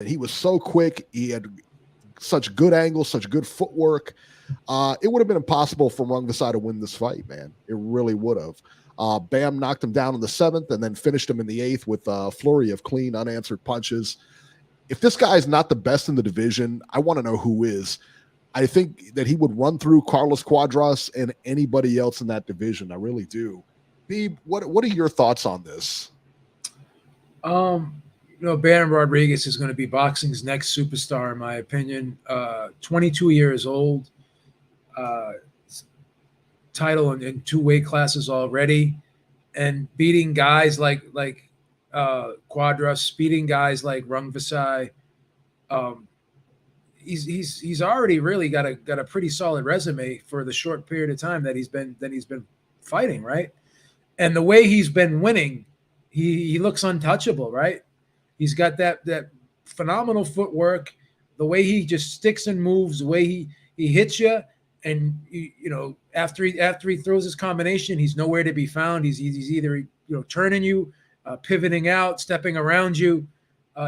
He was so quick. He had such good angles, such good footwork. It would have been impossible for Rungvasai to win this fight, man. It really would have. Bam knocked him down in the 7th and then finished him in the 8th with a flurry of clean, unanswered punches. If this guy is not the best in the division, I want to know who is. I think that he would run through Carlos Cuadras and anybody else in that division. I really do. Beeb, what are your thoughts on this? Bam Rodriguez is going to be boxing's next superstar, in my opinion. 22 years old, title in 2 weight classes already, and beating guys like Cuadras, beating guys like Rungvasai. He's already really got a pretty solid resume for the short period of time that he's been fighting, right? And the way he's been winning, he looks untouchable, right? He's got that phenomenal footwork, the way he just sticks and moves, the way he hits you, and after he throws his combination, he's nowhere to be found. He's either turning you, pivoting out, stepping around you.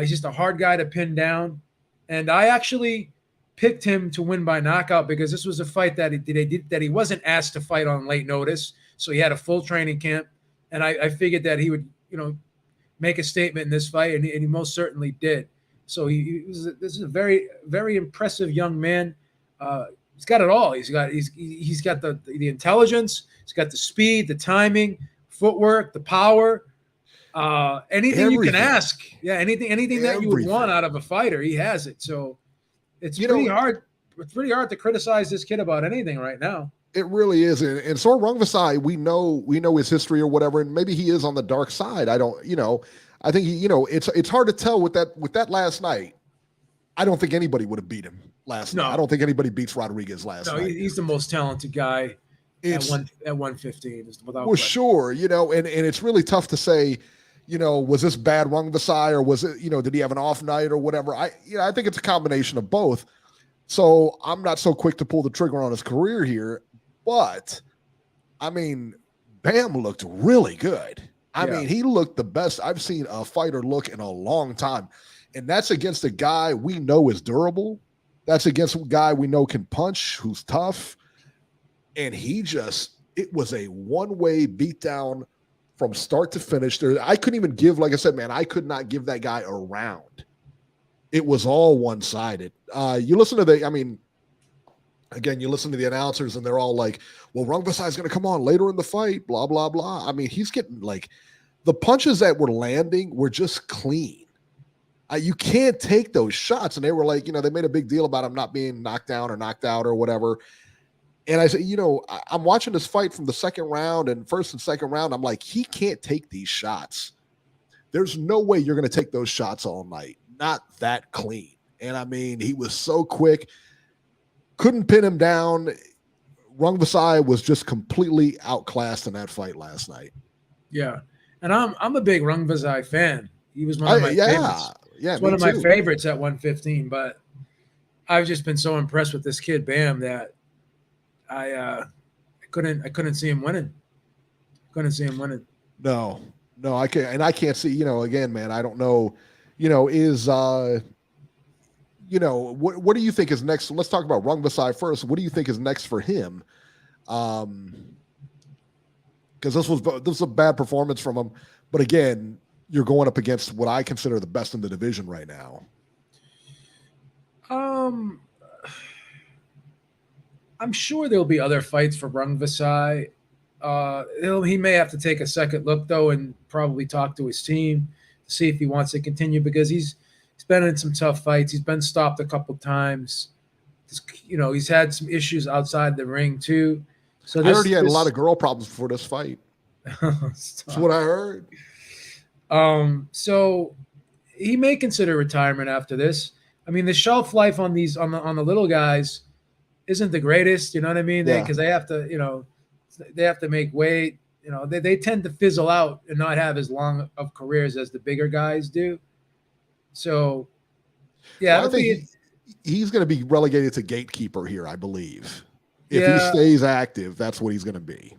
He's just a hard guy to pin down. And I actually picked him to win by knockout because this was a fight that he wasn't asked to fight on late notice, so he had a full training camp, and I figured that he would make a statement in this fight, and he most certainly did. So this is a very, very impressive young man. He's got it all. He's got the intelligence. He's got the speed, the timing, footwork, the power. Anything you can ask. Yeah, anything that you would want out of a fighter, he has it. So it's pretty hard. It's pretty hard to criticize this kid about anything right now. It really is. And Sor Rungvasai, we know his history or whatever, and maybe he is on the dark side. I don't, I think it's hard to tell with that last night. I don't think anybody would have beat him last night. I don't think anybody beats Rodriguez last night. He's the most talented guy at 115. Without question. Sure, and it's really tough to say, was this bad Rungvasai or was it, did he have an off night or whatever? I think it's a combination of both. So I'm not so quick to pull the trigger on his career here. But, I mean, Bam looked really good. I mean, he looked the best I've seen a fighter look in a long time. And that's against a guy we know is durable. That's against a guy we know can punch, who's tough. And it was a one-way beatdown from start to finish. I couldn't even give, like I said, man, I could not give that guy a round. It was all one-sided. You listen to again, you listen to the announcers and they're all like, well, Rungvasai is going to come on later in the fight, blah, blah, blah. I mean, he's getting the punches that were landing were just clean. You can't take those shots. And they were like, they made a big deal about him not being knocked down or knocked out or whatever. And I said, I'm watching this fight from the second round and first and second round. I'm like, he can't take these shots. There's no way you're going to take those shots all night. Not that clean. And I mean, he was so quick. Couldn't pin him down. Rungvasai was just completely outclassed in that fight last night. Yeah, and I'm a big Rungvasai fan. He was one of my favorites. Yeah, one of my favorites at 115. But I've just been so impressed with this kid Bam that I couldn't see him winning. Couldn't see him winning. No, I can't, and I can't see. Again, man, I don't know. What do you think is next? Let's talk about Rungvasai first. What do you think is next for him? Because this was a bad performance from him. But again, you're going up against what I consider the best in the division right now. I'm sure there'll be other fights for Rungvasai. He may have to take a second look though, and probably talk to his team to see if he wants to continue because he's been in some tough fights. He's been stopped a couple times. He's had some issues outside the ring too. So I heard he had a lot of girl problems before this fight. That's what I heard. So he may consider retirement after this. I mean, the shelf life on these on the little guys isn't the greatest. You know what I mean? Because they have to, they have to make weight. They tend to fizzle out and not have as long of careers as the bigger guys do. So, I think he's going to be relegated to gatekeeper here, I believe. If he stays active, that's what he's going to be.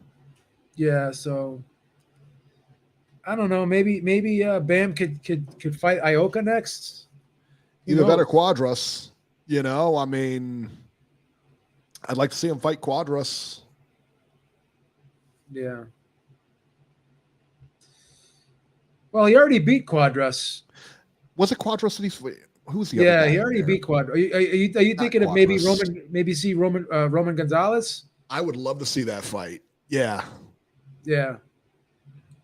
Yeah, so I don't know. Maybe Bam could fight Ioka next. Either that or Quadras. You know, I mean, I'd like to see him fight Quadras. Yeah. Well, he already beat Quadras. Was it Quadras that he's? Who's the Yeah, other guy? he already beat Quadras. Are you thinking of maybe Roman Gonzalez? I would love to see that fight. Yeah. Yeah.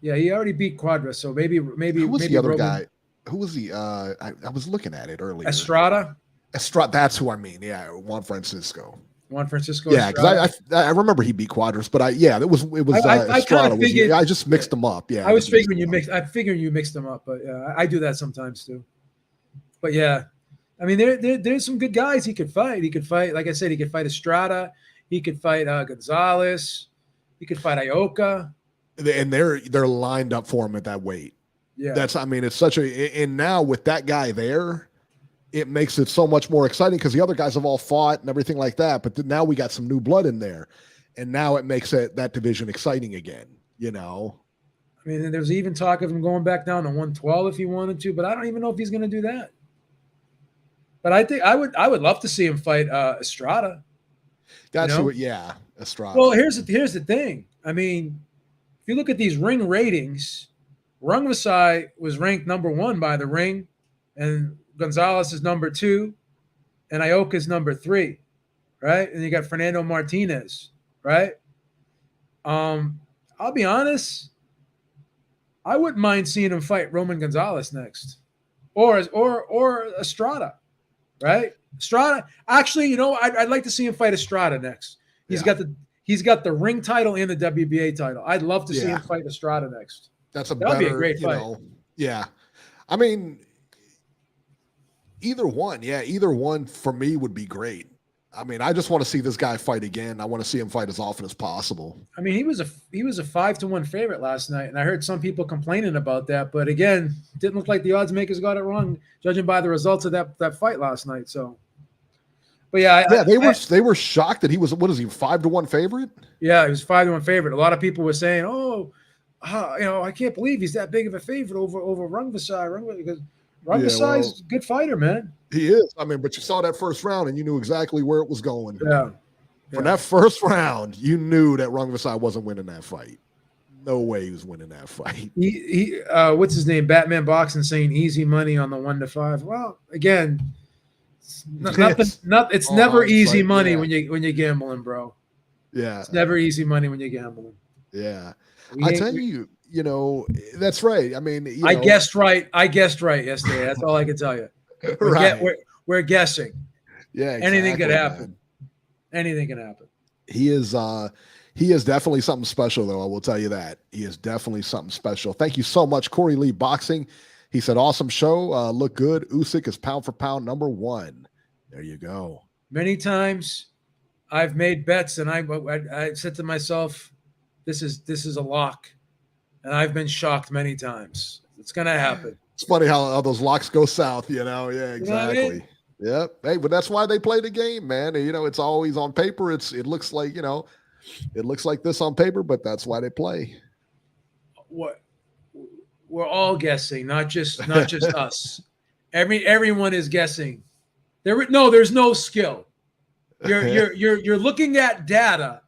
Yeah, he already beat Quadras, so maybe Who was maybe the other Roman, guy? Who was the? I was looking at it earlier. Estrada. That's who I mean. Yeah, Juan Francisco. Juan Francisco. Yeah, because I remember he beat Quadras, but it was Estrada. I just mixed them up. Yeah, I figuring you mixed them up, but yeah, I do that sometimes too. But yeah, I mean there's some good guys he could fight. He could fight, like I said, he could fight Estrada. He could fight Gonzalez. He could fight Ioka. And they're lined up for him at that weight. Yeah, it's such and now with that guy there, it makes it so much more exciting because the other guys have all fought and everything like that. But now we got some new blood in there, and now it makes that division exciting again. You know, I mean, there's even talk of him going back down to 112 if he wanted to, but I don't even know if he's going to do that. But I think I would love to see him fight Estrada. Estrada. Well, here's the thing. I mean, if you look at these ring ratings, Rungvasai was ranked number 1 by the Ring, and Gonzalez is number 2, and Ioka is number 3, right? And you got Fernando Martinez, right? I'll be honest, I wouldn't mind seeing him fight Roman Gonzalez next, or Estrada, right? Estrada. Actually, I'd like to see him fight Estrada next. He's got the Ring title and the WBA title. I'd love to see him fight Estrada next. That'd be a great fight. Yeah, I mean. Either one for me would be great. I mean, I just want to see this guy fight again. I want to see him fight as often as possible. I mean, he was a 5-1 favorite last night, and I heard some people complaining about that. But again, it didn't look like the odds makers got it wrong, judging by the results of that fight last night. So, but they were shocked that he was 5-1 favorite. Yeah, he was 5-1 favorite. A lot of people were saying, I can't believe he's that big of a favorite over Rungvasai. Because Rungvasai's a good fighter, man. He is. I mean, but you saw that first round and you knew exactly where it was going. Yeah. From that first round, you knew that Rungvasai wasn't winning that fight. No way he was winning that fight. He what's his name? Batman Boxing saying easy money on the 1-5. Well, again, it's never easy money when you're gambling, bro. Yeah. It's never easy money when you're gambling. Yeah. I tell you, that's right. I mean, I guessed right yesterday. That's all I can tell you. We're guessing. Yeah, exactly, anything could happen. Man. Anything can happen. He is definitely something special, though. I will tell you that he is definitely something special. Thank you so much, Corey Lee Boxing. He said, "Awesome show. Look good. Usyk is pound for pound number 1." There you go. Many times, I've made bets, and I said to myself, "This is a lock." And I've been shocked many times. It's going to happen. It's funny how those locks go south, Yeah, exactly. I mean? Yep. Hey, but that's why they play the game, man. It's always on paper. It looks like, it looks like this on paper, but that's why they play. What we're all guessing, not just us. Everyone is guessing. There's no skill. You're looking at data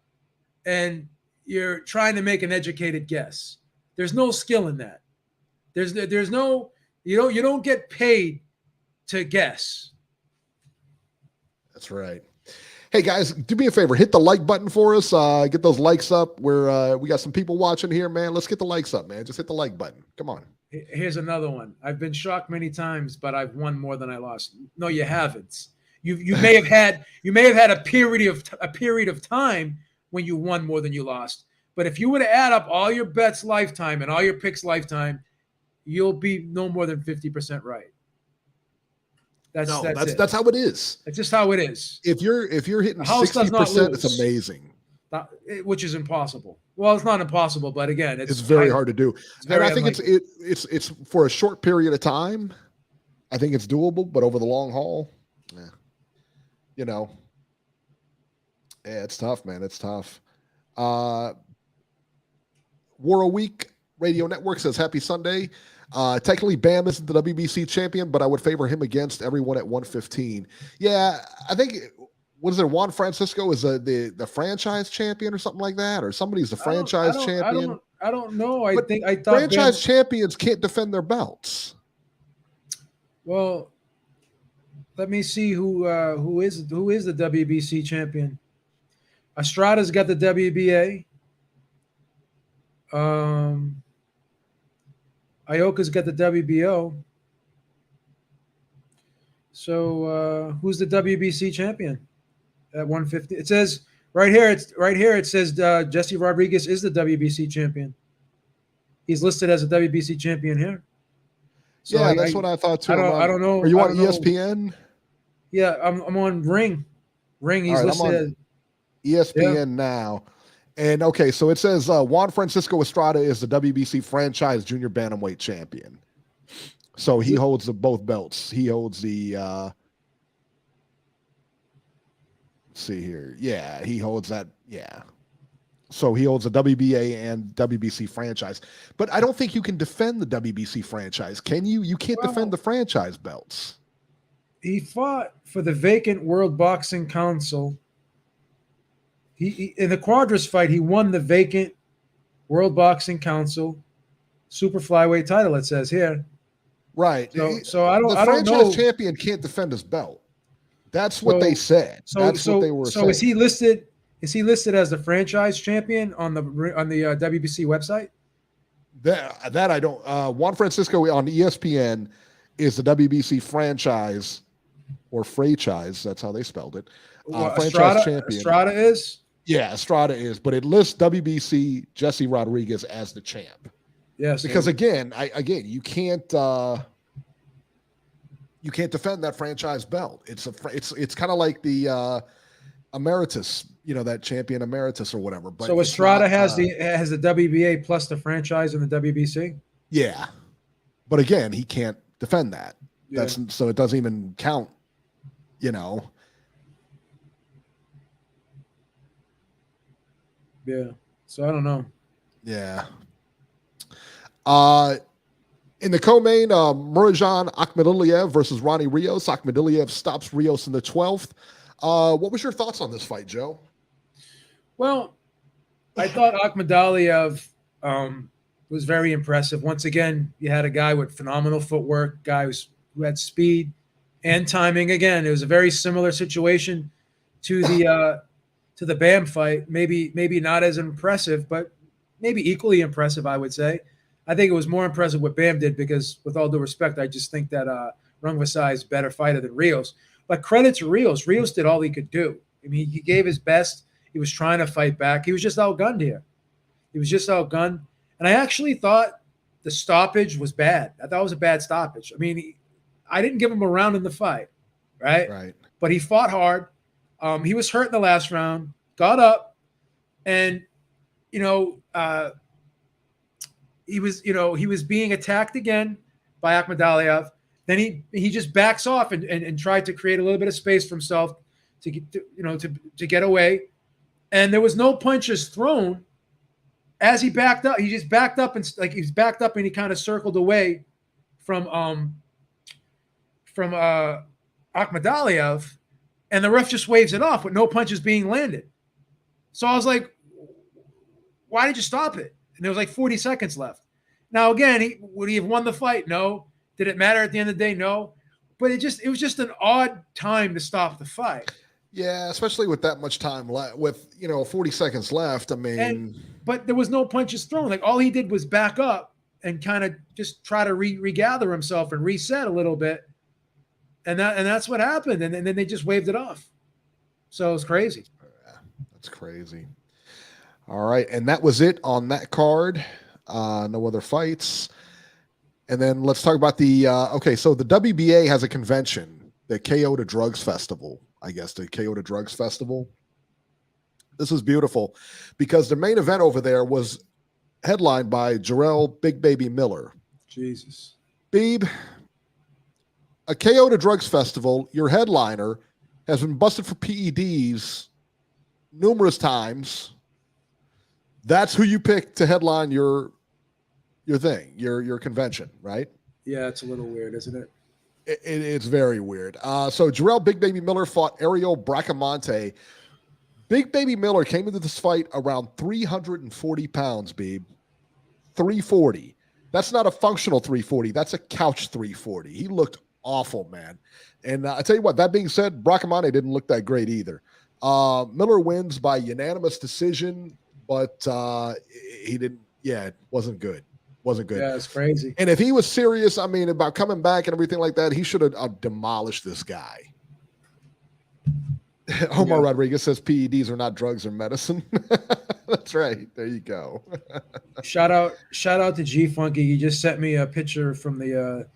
and you're trying to make an educated guess. There's no skill in that. There's no, you don't get paid to guess. That's right. Hey guys, do me a favor, hit the like button for us. Get those likes up. We got some people watching here, man. Let's get the likes up, man. Just hit the like button. Come on. Here's another one. I've been shocked many times, but I've won more than I lost. No, you haven't. You may have had a period of time when you won more than you lost. But if you were to add up all your bets lifetime and all your picks lifetime, you'll be no more than 50% right. That's how it is. It's just how it is. If you're hitting 60%, it's amazing. Which is impossible. Well, it's not impossible, but again, it's very hard to do. And I think it's for a short period of time. I think it's doable, but over the long haul, it's tough, man. It's tough. War a Week Radio Network says, "Happy Sunday. Technically, Bam isn't the WBC champion, but I would favor him against everyone at 115. Yeah, I think, what is it? Juan Francisco is the franchise champion or something like that, or somebody's the franchise champion. I don't know. I thought franchise champions can't defend their belts. Well, let me see who is the WBC champion. Estrada's got the WBA. Ioka's got the WBO. So who's the WBC champion at 150? It says right here. It says Jesse Rodriguez is the WBC champion. He's listed as a WBC champion here. So yeah, that's what I thought too. I don't know. Are you on ESPN? Yeah, I'm on Ring. He's listed as ESPN now. And okay, so it says Juan Francisco Estrada is the WBC franchise junior bantamweight champion. So he holds both belts. He holds the let's see here. Yeah, he holds that. Yeah. So he holds a WBA and WBC franchise. But I don't think you can defend the WBC franchise. Can you? You can't defend the franchise belts. He fought for the vacant World Boxing Council. He in the Quadras fight, he won the vacant World Boxing Council super flyweight title, it says here. Right. So I don't know. The franchise champion can't defend his belt. That's what they said. That's what they were saying. So is he listed? Is he listed as the franchise champion on the WBC website? That I don't. Juan Francisco on ESPN is the WBC franchise or franchise. That's how they spelled it. Franchise champion. Estrada is. Yeah, Estrada is, but it lists WBC Jesse Rodriguez as the champ. Yes, because again, you can't defend that franchise belt. It's kind of like the emeritus, that champion emeritus or whatever. But so Estrada has the WBA plus the franchise in the WBC. Yeah, but again, he can't defend that. Yeah. So it doesn't even count. Yeah. So I don't know. Yeah. In the co-main, Murajan Akhmed Aliyev versus Ronnie Rios. Akhmed Aliyev stops Rios in the 12th. What was your thoughts on this fight, Joe? Well, I thought Akhmed Aliyev was very impressive. Once again, you had a guy with phenomenal footwork, who had speed and timing. Again, it was a very similar situation to the Bam fight. Maybe not as impressive, but maybe equally impressive, I would say. I think it was more impressive what Bam did because, with all due respect, I just think that Rungvasai is a better fighter than Rios. But credit to Rios. Rios did all he could do. I mean, he gave his best. He was trying to fight back. He was just outgunned here. He was just outgunned. And I actually thought the stoppage was bad. I thought it was a bad stoppage. I mean, I didn't give him a round in the fight, right? Right. But he fought hard. He was hurt in the last round, got up, and, he was being attacked again by Akhmed Aliyev. Then he just backs off and tried to create a little bit of space for himself to get away. And there was no punches thrown as he backed up. He just backed up and he kind of circled away from Akhmed Aliyev, and the ref just waves it off with no punches being landed. So I was like, why did you stop it? And there was like 40 seconds left. Now, again, would he have won the fight? No. Did it matter at the end of the day? No. But it was just an odd time to stop the fight. Yeah, especially with that much time left, with 40 seconds left. I mean, but there was no punches thrown. Like, all he did was back up and kind of just try to regather himself and reset a little bit, and that's what happened. And then they just waved it off. So it's crazy. Yeah, that's crazy. All right, and that was it on that card. No other fights. And then let's talk about the so the WBA has a convention, the KO to Drugs Festival, I guess, the KO to Drugs Festival. This was beautiful because the main event over there was headlined by Jarrell Big Baby Miller. Jesus. Beeb, a KO to Drugs Festival, your headliner has been busted for PEDs numerous times. That's who you pick to headline your thing, your convention, right? Yeah, it's a little weird, isn't it? It's very weird. So Jarrell Big Baby Miller fought Ariel Bracamonte. Big Baby Miller came into this fight around 340 pounds, Beeb. 340. That's not a functional 340. That's a couch 340. He looked awful, man. And I tell you what, that being said, Bracamonte didn't look that great either. Miller wins by unanimous decision, but he didn't. Yeah, it wasn't good. Wasn't good. Yeah, it's crazy. And if he was serious, I mean, about coming back and everything like that, he should have demolished this guy. Omar Rodriguez says PEDs are not drugs or medicine. That's right. There you go. Shout out to G Funky. He just sent me a picture from the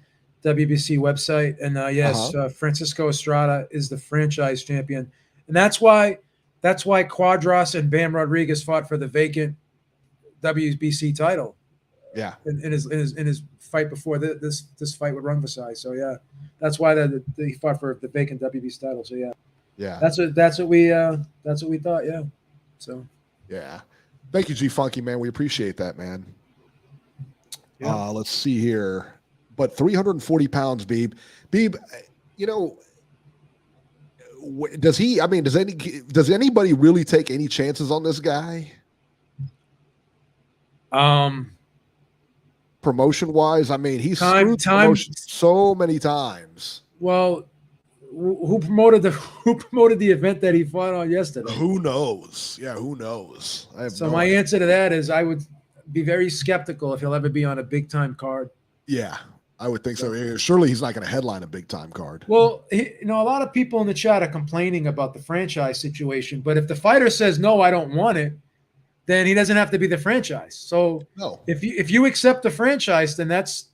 WBC website, and yes, Francisco Estrada is the franchise champion, and that's why Quadras and Bam Rodriguez fought for the vacant WBC title. Yeah, in his fight before this fight with Rungvasai. So yeah, that's why he fought for the vacant WBC title. So yeah, that's what we thought. Yeah, so yeah, thank you, G Funky, man. We appreciate that, man. Yeah. Let's see here, but 340 pounds, Beeb, you know. Does he? I mean, does anybody really take any chances on this guy? Promotion wise, I mean, he's screwed promotion so many times. Well, who promoted the event that he fought on yesterday? Who knows? Yeah, who knows? My answer to that is I would be very skeptical if he'll ever be on a big time card. Yeah, I would think so. Surely he's not going to headline a big time card. Well, a lot of people in the chat are complaining about the franchise situation, but if the fighter says no, I don't want it, then he doesn't have to be the franchise. So no. If you accept the franchise, then that's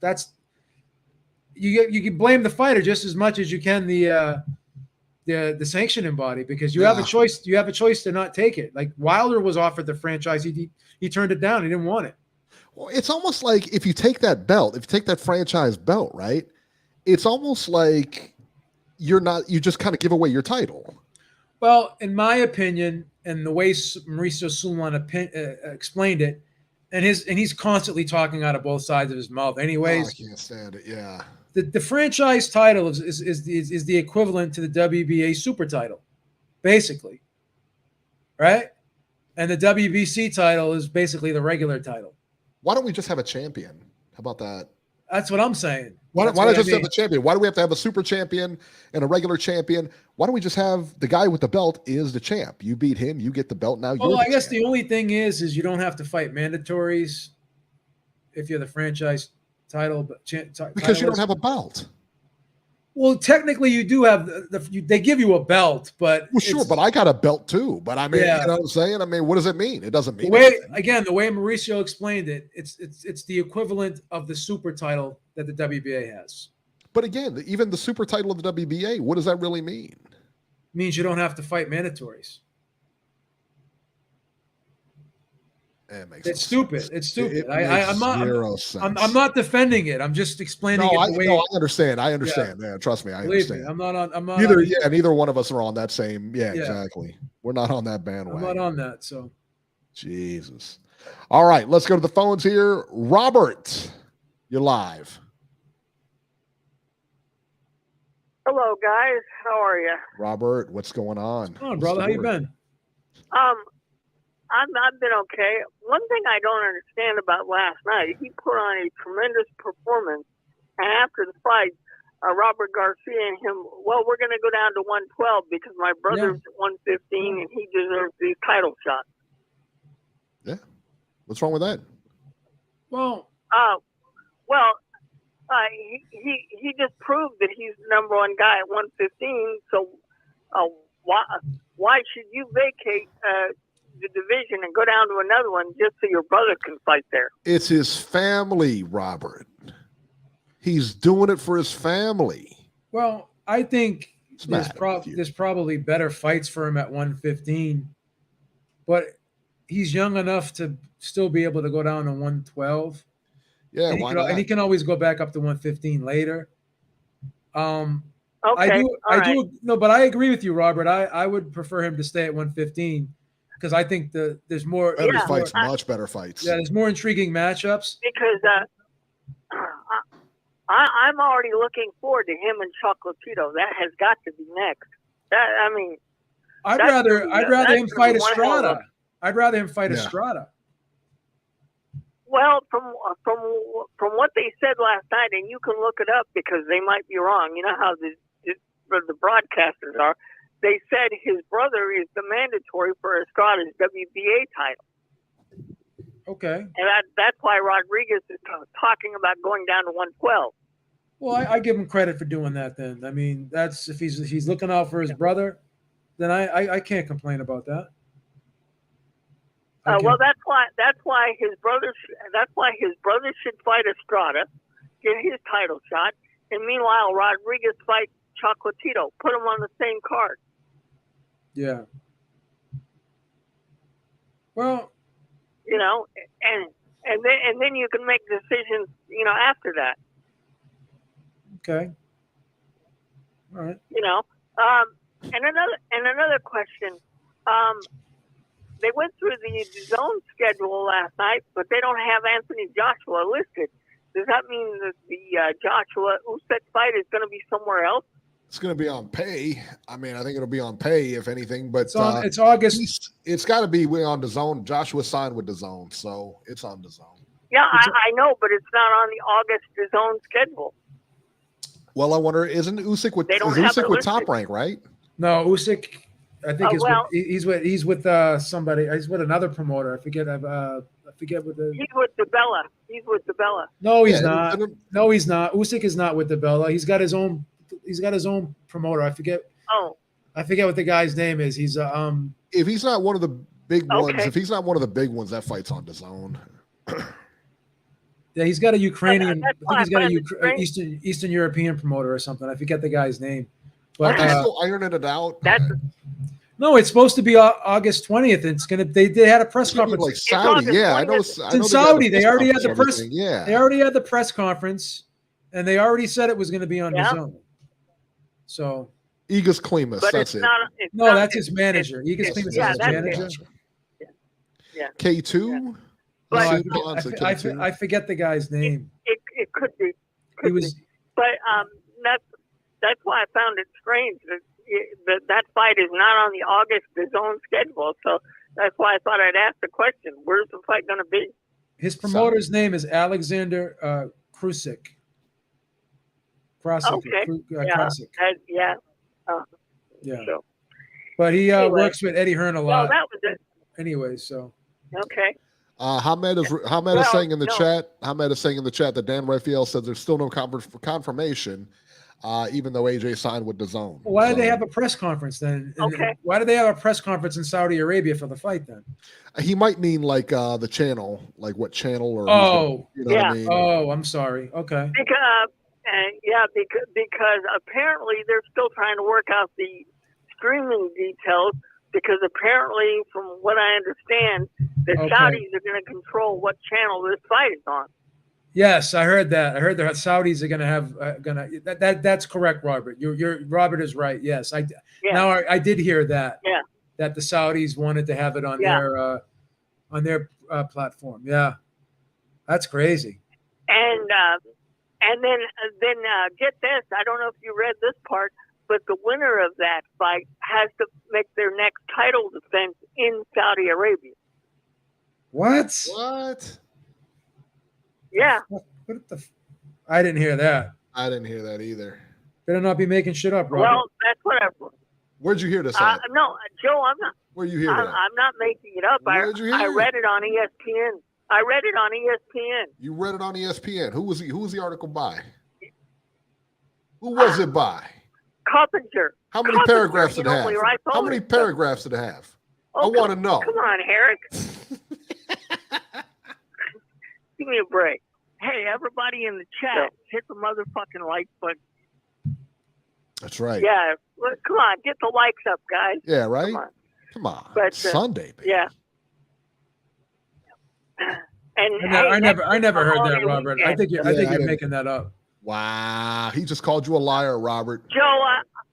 you can blame the fighter just as much as you can the sanctioning body, because you have a choice. You have a choice to not take it. Like Wilder was offered the franchise, he turned it down. He didn't want it. Well, it's almost like if you take that belt, if you take that franchise belt, right? It's almost like you just kind of give away your title. Well, in my opinion, and the way Mauricio Sulaiman explained it, and he's constantly talking out of both sides of his mouth. Anyways, I can't stand it. Yeah, the franchise title is the equivalent to the WBA super title, basically, right? And the WBC title is basically the regular title. Why don't we just have a champion? How about that? That's what I'm saying. Why don't just have a champion? Why do we have to have a super champion and a regular champion? Why don't we just have the guy with the belt is the champ? You beat him, you get the belt. Now you're. Well, I guess the only thing is you don't have to fight mandatories if you're the franchise title, but because you don't have a belt. Well, technically, you do have they give you a belt, but sure, but I got a belt too. But I mean, you know what I'm saying? I mean, what does it mean? It doesn't mean the way Mauricio explained it, it's the equivalent of the super title that the WBA has. But again, even the super title of the WBA, what does that really mean? It means you don't have to fight mandatories. It's stupid. It's stupid. I'm not defending it. I'm just explaining it. I understand. Yeah, trust me, I understand. I'm not neither one of us are on that same. Yeah, exactly. We're not on that bandwagon. I'm not on that. So, Jesus. All right, let's go to the phones here. Robert, you're live. Hello, guys. How are you? Robert, what's going on? What's going on, brother? How you been? I've been okay. One thing I don't understand about last night, he put on a tremendous performance, and after the fight, Robert Garcia and him, well, we're going to go down to 112 because my brother's 115 and he deserves the title shot. Yeah. What's wrong with that? Well, he just proved that he's the number one guy at 115. So why should you vacate the division and go down to another one just so your brother can fight there? It's his family, Robert. He's doing it for his family. Well, I think there's probably better fights for him at 115, but he's young enough to still be able to go down to 112. Yeah, and he can always go back up to 115 later. Okay, but I agree with you, Robert. I would prefer him to stay at 115. because I think there's more Better Yeah, fights, much better fights. Yeah, there's more intriguing matchups. because I'm already looking forward to him and Chocolatito. That has got to be next. I'd That's rather gonna be- him that's fight gonna be one hell of Estrada. I'd rather him fight Yeah. Estrada. Well, from what they said last night, and you can look it up because they might be wrong. You know how the broadcasters are. They said his brother is the mandatory for Estrada's WBA title, Okay. and that's why Rodriguez is talking about going down to 112. Well, I give him credit for doing that. Then I mean, that's if he's looking out for his brother, then I can't complain about that. Well, that's why his brother should fight Estrada, get his title shot, and meanwhile Rodriguez fight Chocolatito. Put them on the same card. Yeah. Well, and then you can make decisions, after that. okay. All right. And another question. They went through the zone schedule last night, but they don't have Anthony Joshua listed. Does that mean that the Joshua Usyk fight is going to be somewhere else? It's going to be on pay. I mean, I think it'll be on pay, if anything. But It's August. It's got to be on the zone. Joshua signed with the zone, so it's on the zone. Yeah, I know, but it's not on the August zone schedule. Well, I wonder, isn't Usyk with Top Rank, right? No, Usyk. I think he's with somebody. He's with another promoter. I forget what the. He's with DeBella. No, he's not. No, he's not. Usyk is not with DeBella. He's got his own promoter. I forget. Oh. I forget what the guy's name is. He's If he's not one of the big ones, that fight's on the zone. Yeah, he's got a Ukrainian. I think he's got a Ukrainian. Eastern European promoter or something. I forget the guy's name. But Aren't they still ironing it out? no, it's supposed to be August 20th. It's gonna. They had a press conference. Like Saudi, yeah, I know. It's in Saudi. They already had the press. Yeah, they already had the press conference, and they already said it was going to be on the zone. So Igor Klimas, that's it. That's his manager. Igor Klimas is his manager. Yeah. K2. But I forget the guy's name. It could be. But that's why I found it strange that fight is not on the August zone schedule. So that's why I thought I'd ask the question: where's the fight going to be? His promoter's name is Alexander Krusik. Okay. Krusik. Yeah. Yeah. So, but he works with Eddie Hearn a lot. Well, that was it. Anyway, so. Okay. Hamed is saying in the chat. Hamed is saying in the chat that Dan Raphael said there's still no confirmation, even though AJ signed with the zone. Why did they have a press conference then? Okay. Why did they have a press conference in Saudi Arabia for the fight then? He might mean like the channel, like what channel or. Oh, what I mean? Oh, I'm sorry. Okay. Because apparently they're still trying to work out the streaming details. Because apparently, from what I understand, the Saudis are going to control what channel this fight is on. Yes, I heard that. I heard the Saudis are going to have That's correct, Robert. Robert is right. Yes, I did hear that. Yeah. That the Saudis wanted to have it on their platform. Yeah, that's crazy. And then get this. I don't know if you read this part. But the winner of that fight has to make their next title defense in Saudi Arabia. What? Yeah. I didn't hear that. I didn't hear that either. Better not be making shit up, Robert. Well, that's what I've. Where'd you hear this at? No, Joe, I'm not. Where'd you hear that? I'm not making it up. I read it on ESPN. I read it on ESPN. You read it on ESPN. Who was the article by? Who was it by? Carpenter. How many paragraphs did it have? How many paragraphs did it have? I want to know. Come on, Eric. Give me a break. Hey, everybody in the chat, hit the motherfucking like button. That's right. Yeah. Come on, get the likes up, guys. Yeah, right? Come on. But, Sunday, baby. Yeah. And I never heard that, Robert. Weekend. I think you're making that up. Wow. He just called you a liar, Robert. Joe,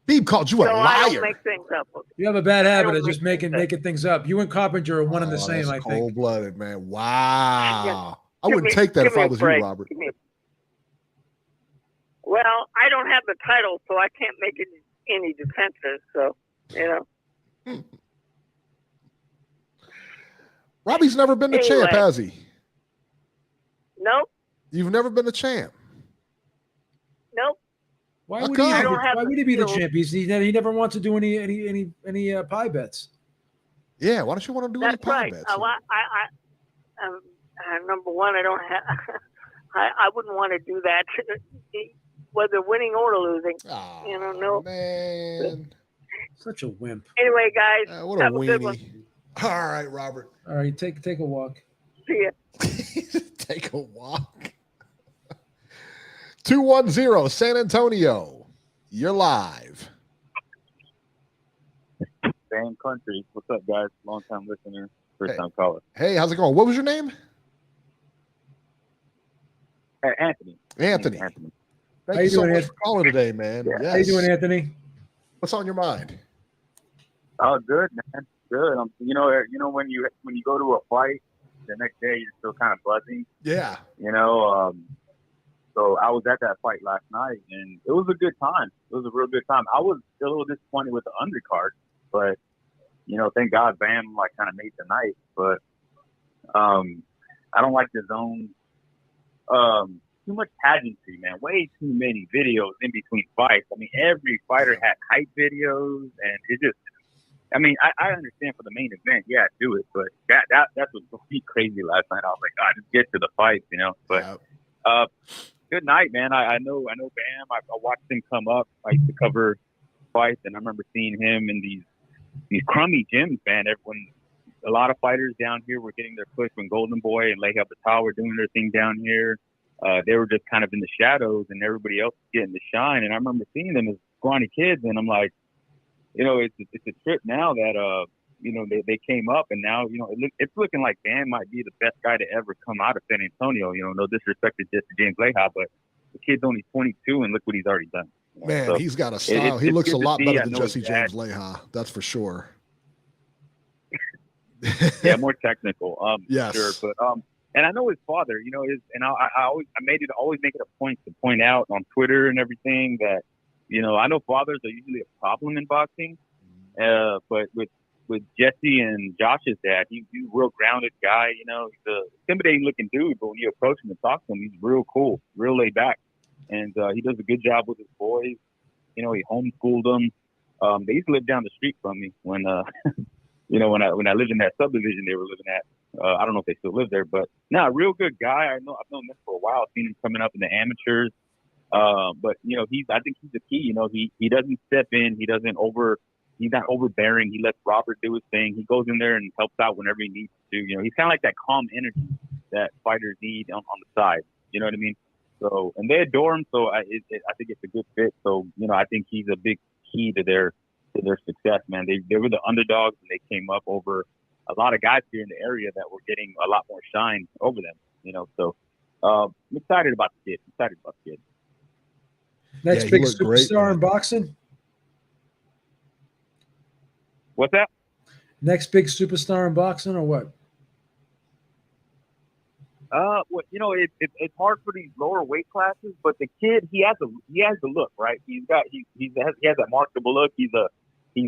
Beeb called you a So I don't liar. make things up. You have a bad habit don't of just make making things up. You and Carpenter are one and the same, That's I think. cold-blooded, man. Wow. I Give wouldn't me- take that give if me I a was you, break. Robert. Well, I don't have the title, so I can't make any defenses. So, Robbie's never been the champ, Anyway. has he? Nope. You've never been the champ. Nope. Why How would come? he? I don't have Why the would he be the skills. champ? He never wants to do any pie bets. Yeah, why don't you want to do any That's pie right. bets? Number one, I don't have. I wouldn't want to do that, whether winning or losing. Oh, no. man. Such a wimp. Anyway, guys, What a have a good one. weenie. All right, Robert. All right, take a walk. See ya. Take a walk. 210 San Antonio. You're live. Same country. What's up, guys? Long time listener, first time caller. Hey, how's it going? What was your name? Anthony. Anthony. Anthony. Thank How you you so doing, much Ed? for calling today, man. Yeah. Yes. How you doing, Anthony? What's on your mind? Oh, good, man. Good. You know when you go to a fight, the next day you're still kind of buzzing. Yeah. So I was at that fight last night, and it was a good time. It was a real good time. I was a little disappointed with the undercard, but thank God Bam kind of made the night. But I don't like the zone. Too much pageantry, man. Way too many videos in between fights. I mean, every fighter had hype videos, and it just. I mean, I understand for the main event, yeah, do it, but that's what drove me crazy last night. I was like, God, just get to the fight, But good night, man. I know Bam. I watched him come up. I used to cover fights, and I remember seeing him in these crummy gyms, man. Everyone, a lot of fighters down here were getting their push when Golden Boy and Leigh Batal were doing their thing down here. They were just kind of in the shadows, and everybody else was getting the shine. And I remember seeing them as scrawny kids, and I'm like, it's a trip now that they came up, and now it's looking like Bam might be the best guy to ever come out of San Antonio. No disrespect to James Leha, but the kid's only 22, and look what he's already done. Man, so he's got a style. He looks a lot better than Jesse James Leha. That's for sure. Yeah, more technical. Yes. Sure, but and I know his father. I always make it a point to point out on Twitter and everything that I know fathers are usually a problem in boxing, but with Jesse and Josh's dad, he's a real grounded guy. He's a intimidating looking dude, but when you approach him and talk to him, he's real cool, real laid back, and he does a good job with his boys. He homeschooled them. They used to live down the street from me when when I lived in that subdivision they were living at. I don't know if they still live there, but a real good guy. I've known him for a while. I've seen him coming up in the amateurs. But I think he's the key. He doesn't step in. He's not overbearing. He lets Robert do his thing. He goes in there and helps out whenever he needs to. He's kind of like that calm energy that fighters need on the side. You know what I mean? So, and they adore him. So I think it's a good fit. So, I think he's a big key to their success, man. They were the underdogs, and they came up over a lot of guys here in the area that were getting a lot more shine over them. So I'm excited about the kid. Next he big looked great, superstar man. in boxing. What's that? Next big superstar in boxing, or what? It's hard for these lower weight classes, but the kid, he has the look, right? He has that marketable look. He's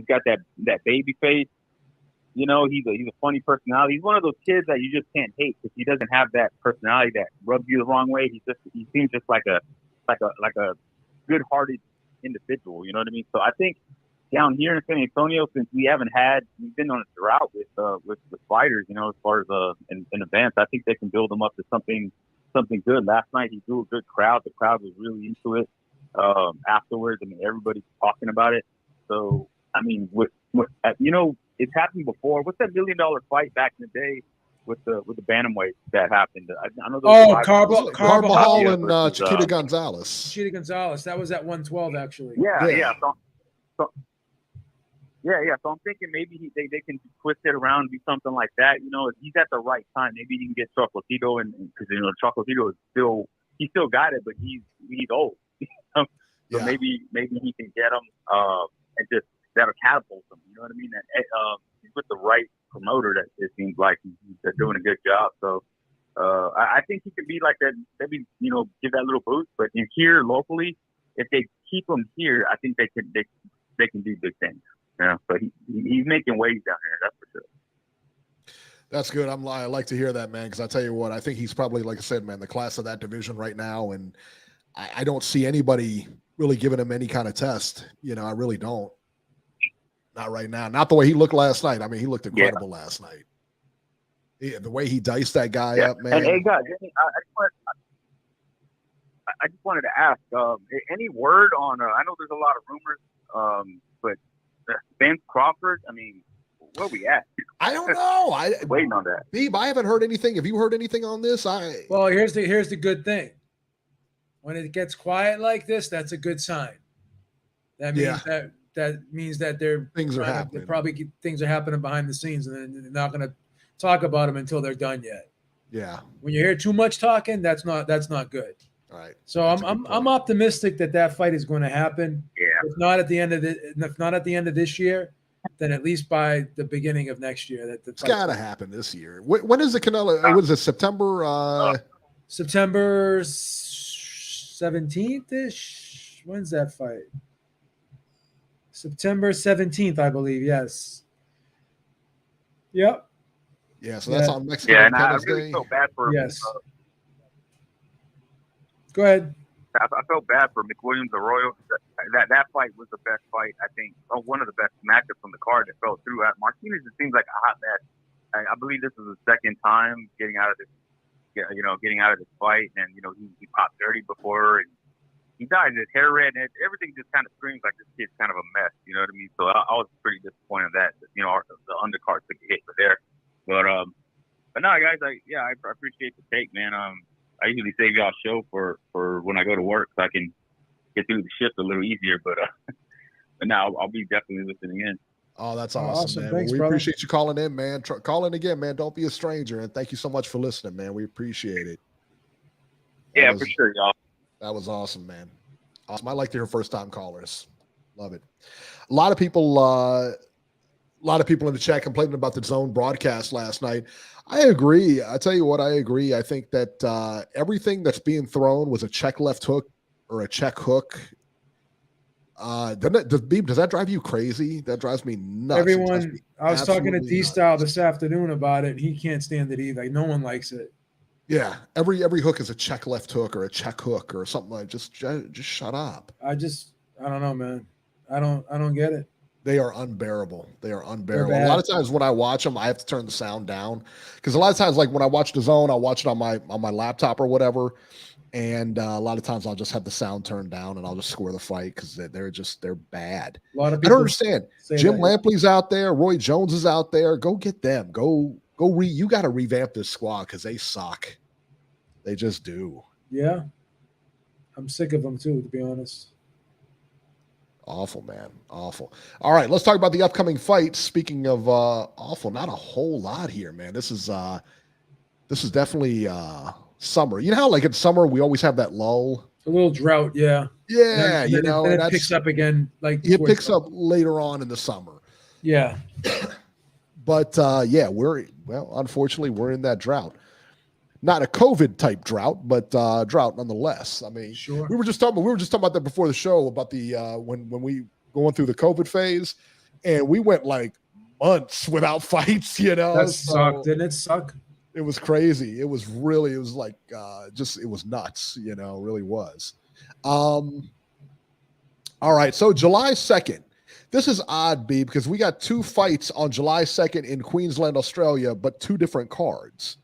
got that baby face. He's a funny personality. He's one of those kids that you just can't hate because he doesn't have that personality that rubs you the wrong way. He seems just like a good-hearted individual. You know what I mean? So I think down here in San Antonio, since we've been on a drought with fighters, as far as in events, I think they can build them up to something good. Last night he drew a good crowd. The crowd was really into it. Afterwards, everybody's talking about it. So it's happened before. What's that $1 million fight back in the day with the Bantamweight that happened? I know. Carbajal and Chiquita Gonzalez. Chiquita Gonzalez. That was at 112, actually. Yeah. So I'm thinking maybe they can twist it around and do something like that. He's at the right time. Maybe he can get Chocolatito, and because Chocolatito is still got it, but he's old. So Yeah. maybe he can get him and just that'll catapult him. You know what I mean? And he's with the right promoter that it seems like they're doing a good job. So I think he could be like that. Maybe give that little boost. But in here locally, if they keep him here, I think they can do big things. But he's making waves down here. That's for sure. That's good. I like to hear that, man, because I tell you what, I think he's probably, like I said, man, the class of that division right now, and I don't see anybody really giving him any kind of test. I really don't. Not right now. Not the way he looked last night. I mean, he looked incredible last night. The way he diced that guy up, man. And hey, guys, I just wanted to ask, any word on? I know there's a lot of rumors, but Vince Crawford. I mean, where we at? I don't know. Waiting on that. Beeb, I haven't heard anything. Have you heard anything on this? Well, here's the good thing. When it gets quiet like this, that's a good sign. That means that means that things are happening. Probably things are happening behind the scenes, and they're not going to talk about them until they're done yet. Yeah. When you hear too much talking, that's not good. All right. So I'm optimistic that fight is going to happen. Yeah. If not at the end of this year, then at least by the beginning of next year. It's got to happen this year. When is the Canelo? What is it? September? September 17th ish. When's that fight? September 17th, I believe. Yes. Yep. Yeah. So that's on Mexican. Yeah, and I really felt bad for him. Yes. Go ahead. I felt bad for McWilliams Arroyo. That fight was the best fight, I think, one of the best matchups on the card that fell through. Martinez, it seems like a hot mess. I believe this is the second time getting out of this fight, and he popped 30 before, and he dyed his hair red, and everything just kind of screams like this kid's kind of a mess. You know what I mean? So I was pretty disappointed that the undercard took a hit for there, but no, guys, I appreciate the take, man. I usually save y'all show for when I go to work so I can get through the shift a little easier. But now I'll be definitely listening in. Oh, that's awesome, man. Thanks, we brother. appreciate you calling in, man. Call in again, man. Don't be a stranger. And thank you so much for listening, man. We appreciate it. For sure, y'all. That was awesome, man. Awesome. I like to hear first-time callers. Love it. A lot of people in the chat complaining about the zone broadcast last night. I agree. I tell you what, I agree. I think that everything that's being thrown was a check left hook or a check hook. Does that drive you crazy? That drives me nuts. I was talking to D-Style this afternoon about it. He can't stand it either. Like, no one likes it. Yeah, every hook is a check left hook or a check hook or something like. Just shut up. I don't know, man. I don't get it. They are unbearable. A lot of times when I watch them, I have to turn the sound down because a lot of times, like when I watch the zone, I'll watch it on my laptop or whatever, and a lot of times I'll just have the sound turned down and I'll just score the fight because they're bad. A lot of I people don't understand. Jim Lampley's out there, Roy Jones is out there. Go get them. You got to revamp this squad because they suck. They just do. Yeah, I'm sick of them too, to be honest. Awful, man. Awful. All right, let's talk about the upcoming fights. Speaking of awful, not a whole lot here, man. This is definitely summer. You know how like in summer we always have that lull? A little drought, yeah. Yeah, and then it picks up again. Like it picks up later on in the summer. Yeah. But unfortunately we're in that drought. Not a COVID type drought, but drought nonetheless. I mean, sure. We were just talking about that before the show about the when we going through the COVID phase, and we went like months without fights. That sucked. Didn't it suck? It was crazy. It was like it was nuts. It really was. All right, so July 2nd. This is odd, B, because we got two fights on July 2nd in Queensland, Australia, but two different cards.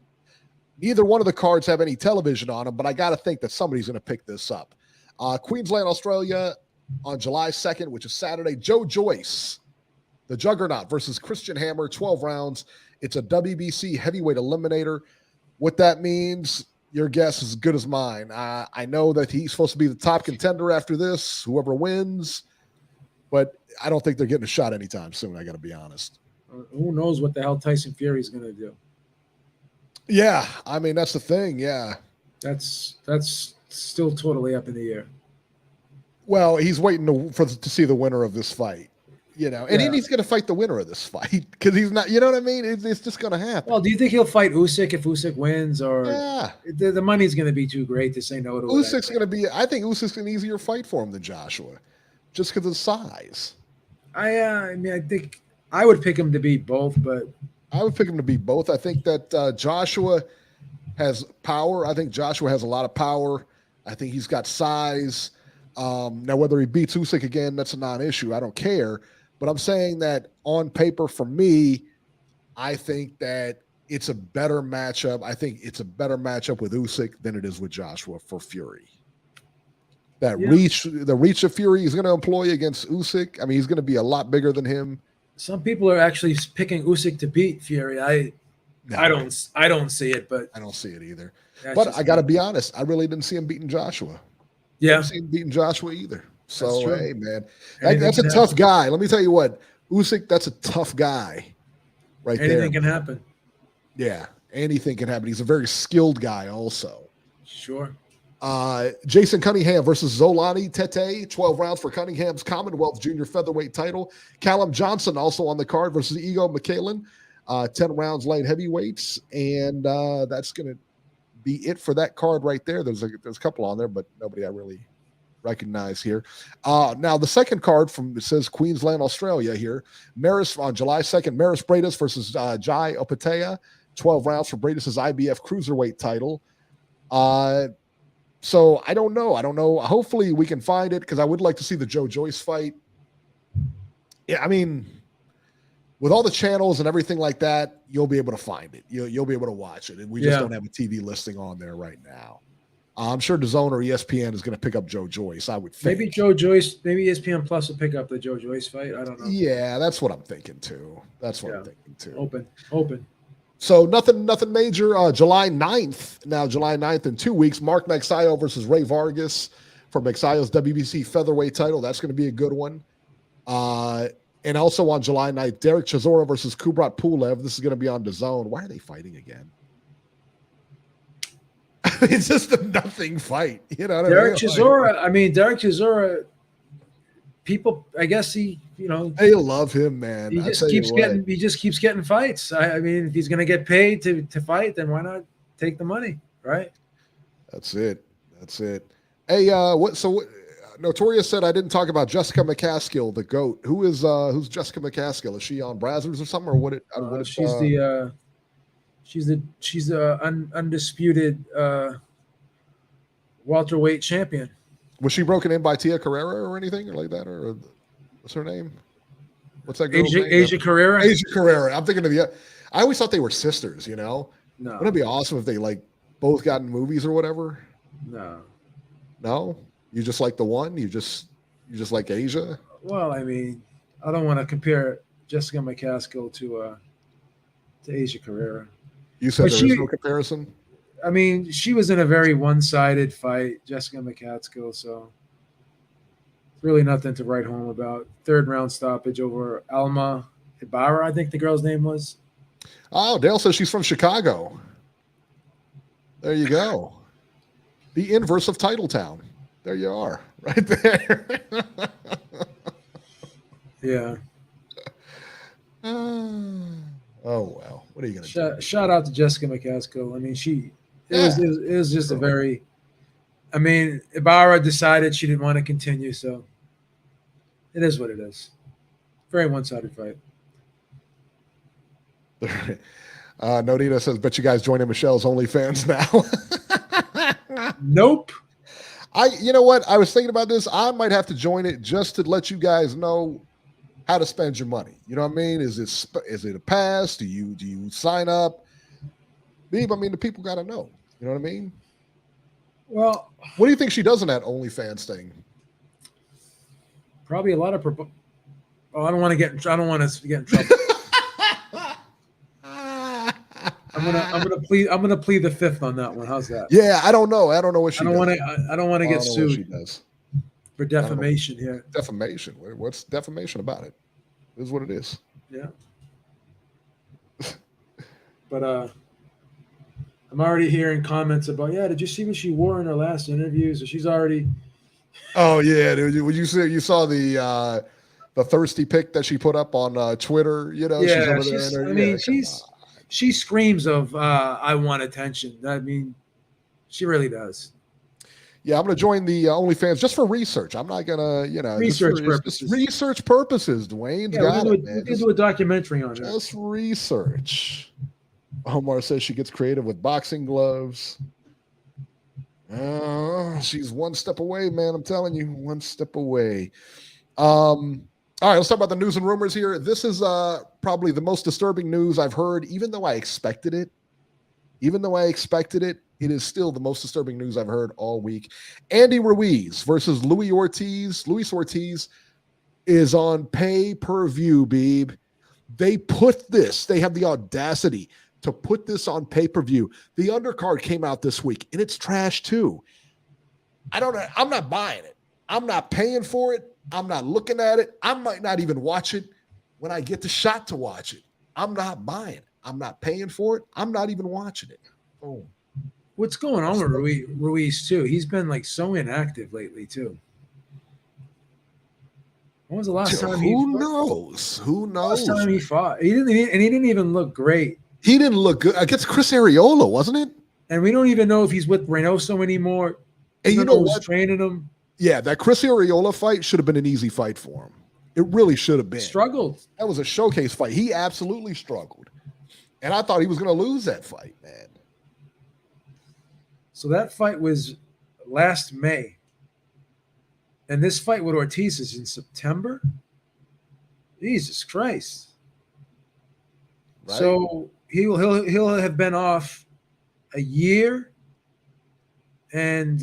Neither one of the cards have any television on them, but I got to think that somebody's going to pick this up. Queensland, Australia on July 2nd, which is Saturday. Joe Joyce, the Juggernaut versus Christian Hammer, 12 rounds. It's a WBC heavyweight eliminator. What that means, your guess is as good as mine. I know that he's supposed to be the top contender after this, whoever wins, but I don't think they're getting a shot anytime soon, I got to be honest. Who knows what the hell Tyson Fury's going to do? Yeah, I mean, that's the thing, yeah. That's still totally up in the air. Well, he's waiting to see the winner of this fight, and then he's going to fight the winner of this fight because he's not. You know what I mean? It's just going to happen. Well, do you think he'll fight Usyk if Usyk wins, or Yeah, the money's going to be too great to say no to? Usyk's going to be. I think Usyk's an easier fight for him than Joshua, just because of size. I mean, I think I would pick him to beat both, but I would pick him to beat both. I think that Joshua has power. I think Joshua has a lot of power. I think he's got size. Now, whether he beats Usyk again, that's a non-issue. I don't care. But I'm saying that on paper, for me, I think that it's a better matchup. I think it's a better matchup with Usyk than it is with Joshua for Fury. The reach of Fury he's going to employ against Usyk. I mean, he's going to be a lot bigger than him. Some people are actually picking Usyk to beat Fury. I don't see it, but I don't see it either. But I got to be honest, I really didn't see him beating Joshua. Yeah, I didn't see him beating Joshua either. So hey, man, that's a tough guy. Let me tell you what, Usyk, that's a tough guy, right there. Anything can happen. Yeah, anything can happen. He's a very skilled guy, also. Sure. Jason Cunningham versus Zolani Tete, 12 rounds for Cunningham's Commonwealth Junior Featherweight title. Callum Johnson also on the card versus Ego McCallan, 10 rounds light heavyweights, and that's going to be it for that card right there. There's a couple on there, but nobody I really recognize here. Now the second card it says Queensland, Australia here. Maris on July 2nd, Maris Bredas versus Jai Opatea, 12 rounds for Bredas' IBF Cruiserweight title. So I don't know. Hopefully we can find it because I would like to see the Joe Joyce fight. Yeah, I mean, with all the channels and everything like that, you'll be able to find it. You'll be able to watch it. And we just don't have a TV listing on there right now. I'm sure DAZN or ESPN is going to pick up Joe Joyce, I would think. Maybe Joe Joyce, maybe ESPN Plus will pick up the Joe Joyce fight. I don't know. Yeah, that's what I'm thinking too. Open. So nothing major. July 9th. Now, July 9th in 2 weeks, Mark Magsayo versus Ray Vargas for Magsayo's WBC featherweight title. That's going to be a good one. And also on July 9th, Derek Chisora versus Kubrat Pulev. This is going to be on DAZN. Why are they fighting again? It's just a nothing fight. Derek Chisora, people, I guess they love him, man. He just keeps getting fights. I mean, if he's going to get paid to fight, then why not take the money, right? That's it. Hey, Notorious said I didn't talk about Jessica McCaskill, the GOAT. Who's Jessica McCaskill? Is she on Brazzers or something, or what? She's the undisputed welterweight champion. Was she broken in by Tia Carrera or anything like that, or what's her name? What's that girl's name? Asia Carrera. Asia Carrera. I'm thinking of I always thought they were sisters. No. Wouldn't it be awesome if they both got in movies or whatever? No. You just like the one? You just like Asia? Well, I mean, I don't want to compare Jessica McCaskill to Asia Carrera. You said there was no comparison? I mean, she was in a very one-sided fight, Jessica McCaskill, so really nothing to write home about. 3rd round stoppage over Alma Ibarra, I think the girl's name was. Oh, Dale says she's from Chicago. There you go. The inverse of Titletown. There you are, right there. Yeah. Oh, well. What are you going to do? Shout out to Jessica McCaskill. I mean, it was just a very – I mean, Ibarra decided she didn't want to continue, so it is what it is. Very one-sided fight. Nodita says, bet you guys joining Michelle's OnlyFans now. Nope. You know what? I was thinking about this. I might have to join it just to let you guys know how to spend your money. You know what I mean? Is it a pass? Do you sign up? I mean, the people got to know. You know what I mean? Well, what do you think she does in that OnlyFans thing? Probably a lot of. I don't want to get in trouble. I'm gonna plead the 5th on that one. How's that? Yeah, I don't know. I don't know what she. I don't want to get sued. She does. For defamation here. Defamation. What's defamation about it? This is what it is. Yeah. But I'm already hearing comments about, did you see what she wore in her last interview? So she's already Oh yeah, dude. When you saw the thirsty pic that she put up on Twitter, she's over there. I mean, she screams of I want attention. I mean, she really does. Yeah, I'm going to join the OnlyFans just for research. I'm not going to, research purposes. Just research purposes, Dwayne. Yeah, we can do a documentary on it. Just research. Omar says she gets creative with boxing gloves. She's one step away, man. I'm telling you, one step away. All right, let's talk about the news and rumors here. This is probably the most disturbing news I've heard, even though I expected it. It is still the most disturbing news I've heard all week. Andy Ruiz versus Luis Ortiz. Luis Ortiz is on pay-per-view, Beeb. They have the audacity to put this on pay-per-view. The undercard came out this week, and it's trash too. I don't know. I'm not buying it. I'm not paying for it. I'm not looking at it. I might not even watch it when I get the shot to watch it. I'm not buying it. I'm not paying for it. I'm not even watching it. Boom. What's going on with Ruiz too? He's been like so inactive lately too. When was the last time Who knows? Last time he fought, he didn't even look great. He didn't look good against Chris Arreola, wasn't it? And we don't even know if he's with Reynoso anymore. And you know who's training him? Yeah, that Chris Arreola fight should have been an easy fight for him. It really should have been. Struggled. That was a showcase fight. He absolutely struggled. And I thought he was going to lose that fight, man. So that fight was last May. And this fight with Ortiz is in September? Jesus Christ. Right. So he'll have been off a year and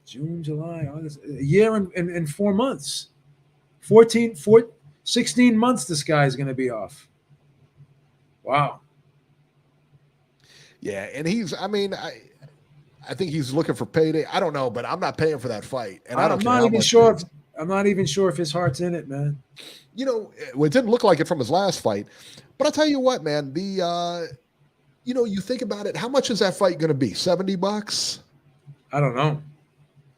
June, July, August, a year and 4 months. 16 months this guy's going to be off. Wow. Yeah, and I think he's looking for payday. I don't know, but I'm not paying for that fight. And I'm not even sure if his heart's in it, man. It didn't look like it from his last fight. But I'll tell you what, man, you think about it, how much is that fight going to be? $70? I don't know.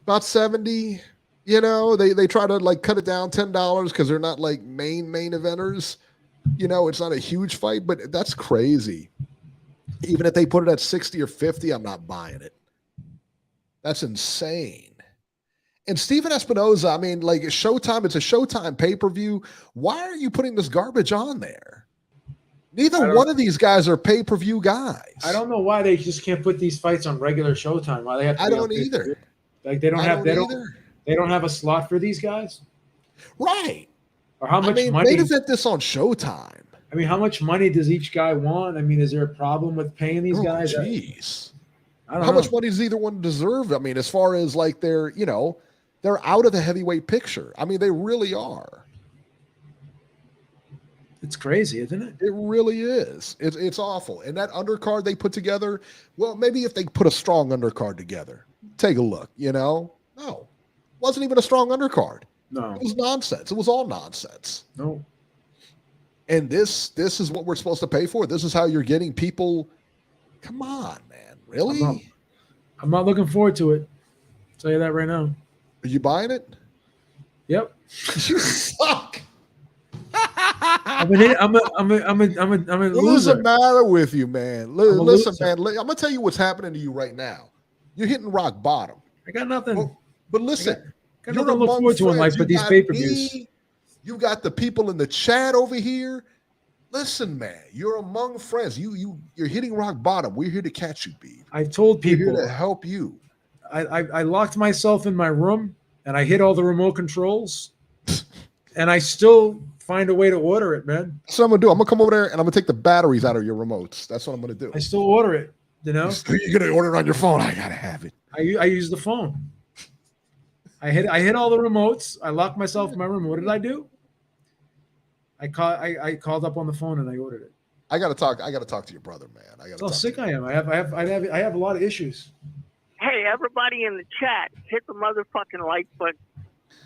About 70. They try to like cut it down $10 because they're not like main eventers. It's not a huge fight, but that's crazy. Even if they put it at 60 or 50, I'm not buying it. That's insane. And Steven Espinoza, Showtime, it's a Showtime pay-per-view. Why are you putting this garbage on there? Neither one of these guys are pay-per-view guys. I don't know why they just can't put these fights on regular Showtime. Why they have to I don't either. Like they don't have a slot for these guys? Right. Or how much money? Main event this on Showtime. How much money does each guy want? Is there a problem with paying these guys? Jeez. I don't know. How much money does either one deserve? As far as like they're out of the heavyweight picture. They really are. It's crazy, isn't it? It really is. It's awful. And that undercard they put together, well, maybe if they put a strong undercard together, take a look, No. Wasn't even a strong undercard. No. It was nonsense. It was all nonsense. No. And this is what we're supposed to pay for? This is how you're getting people? Come on, man. Really? I'm not looking forward to it. I'll tell you that right now. Are you buying it? Yep. You suck. I'm a loser. What's the matter with you, man? Listen, man. I'm gonna tell you what's happening to you right now. You're hitting rock bottom. I got nothing. But listen, I got nothing to look forward to in life but these pay-per-views. You got the people in the chat over here. Listen, man, you're among friends. You're hitting rock bottom. We're here to catch you, B. I told people we're here to help you. I locked myself in my room and I hit all the remote controls, and I still find a way to order it, man. That's what I'm gonna do. I'm gonna come over there and I'm gonna take the batteries out of your remotes. That's what I'm gonna do. I still order it. You're gonna order it on your phone. I gotta have it. I use the phone. I hit all the remotes. I locked myself in my room. What did I do? I called up on the phone and I ordered it. I gotta talk to your brother, man. That's how sick I am. I have a lot of issues. Hey, everybody in the chat, hit the motherfucking like button.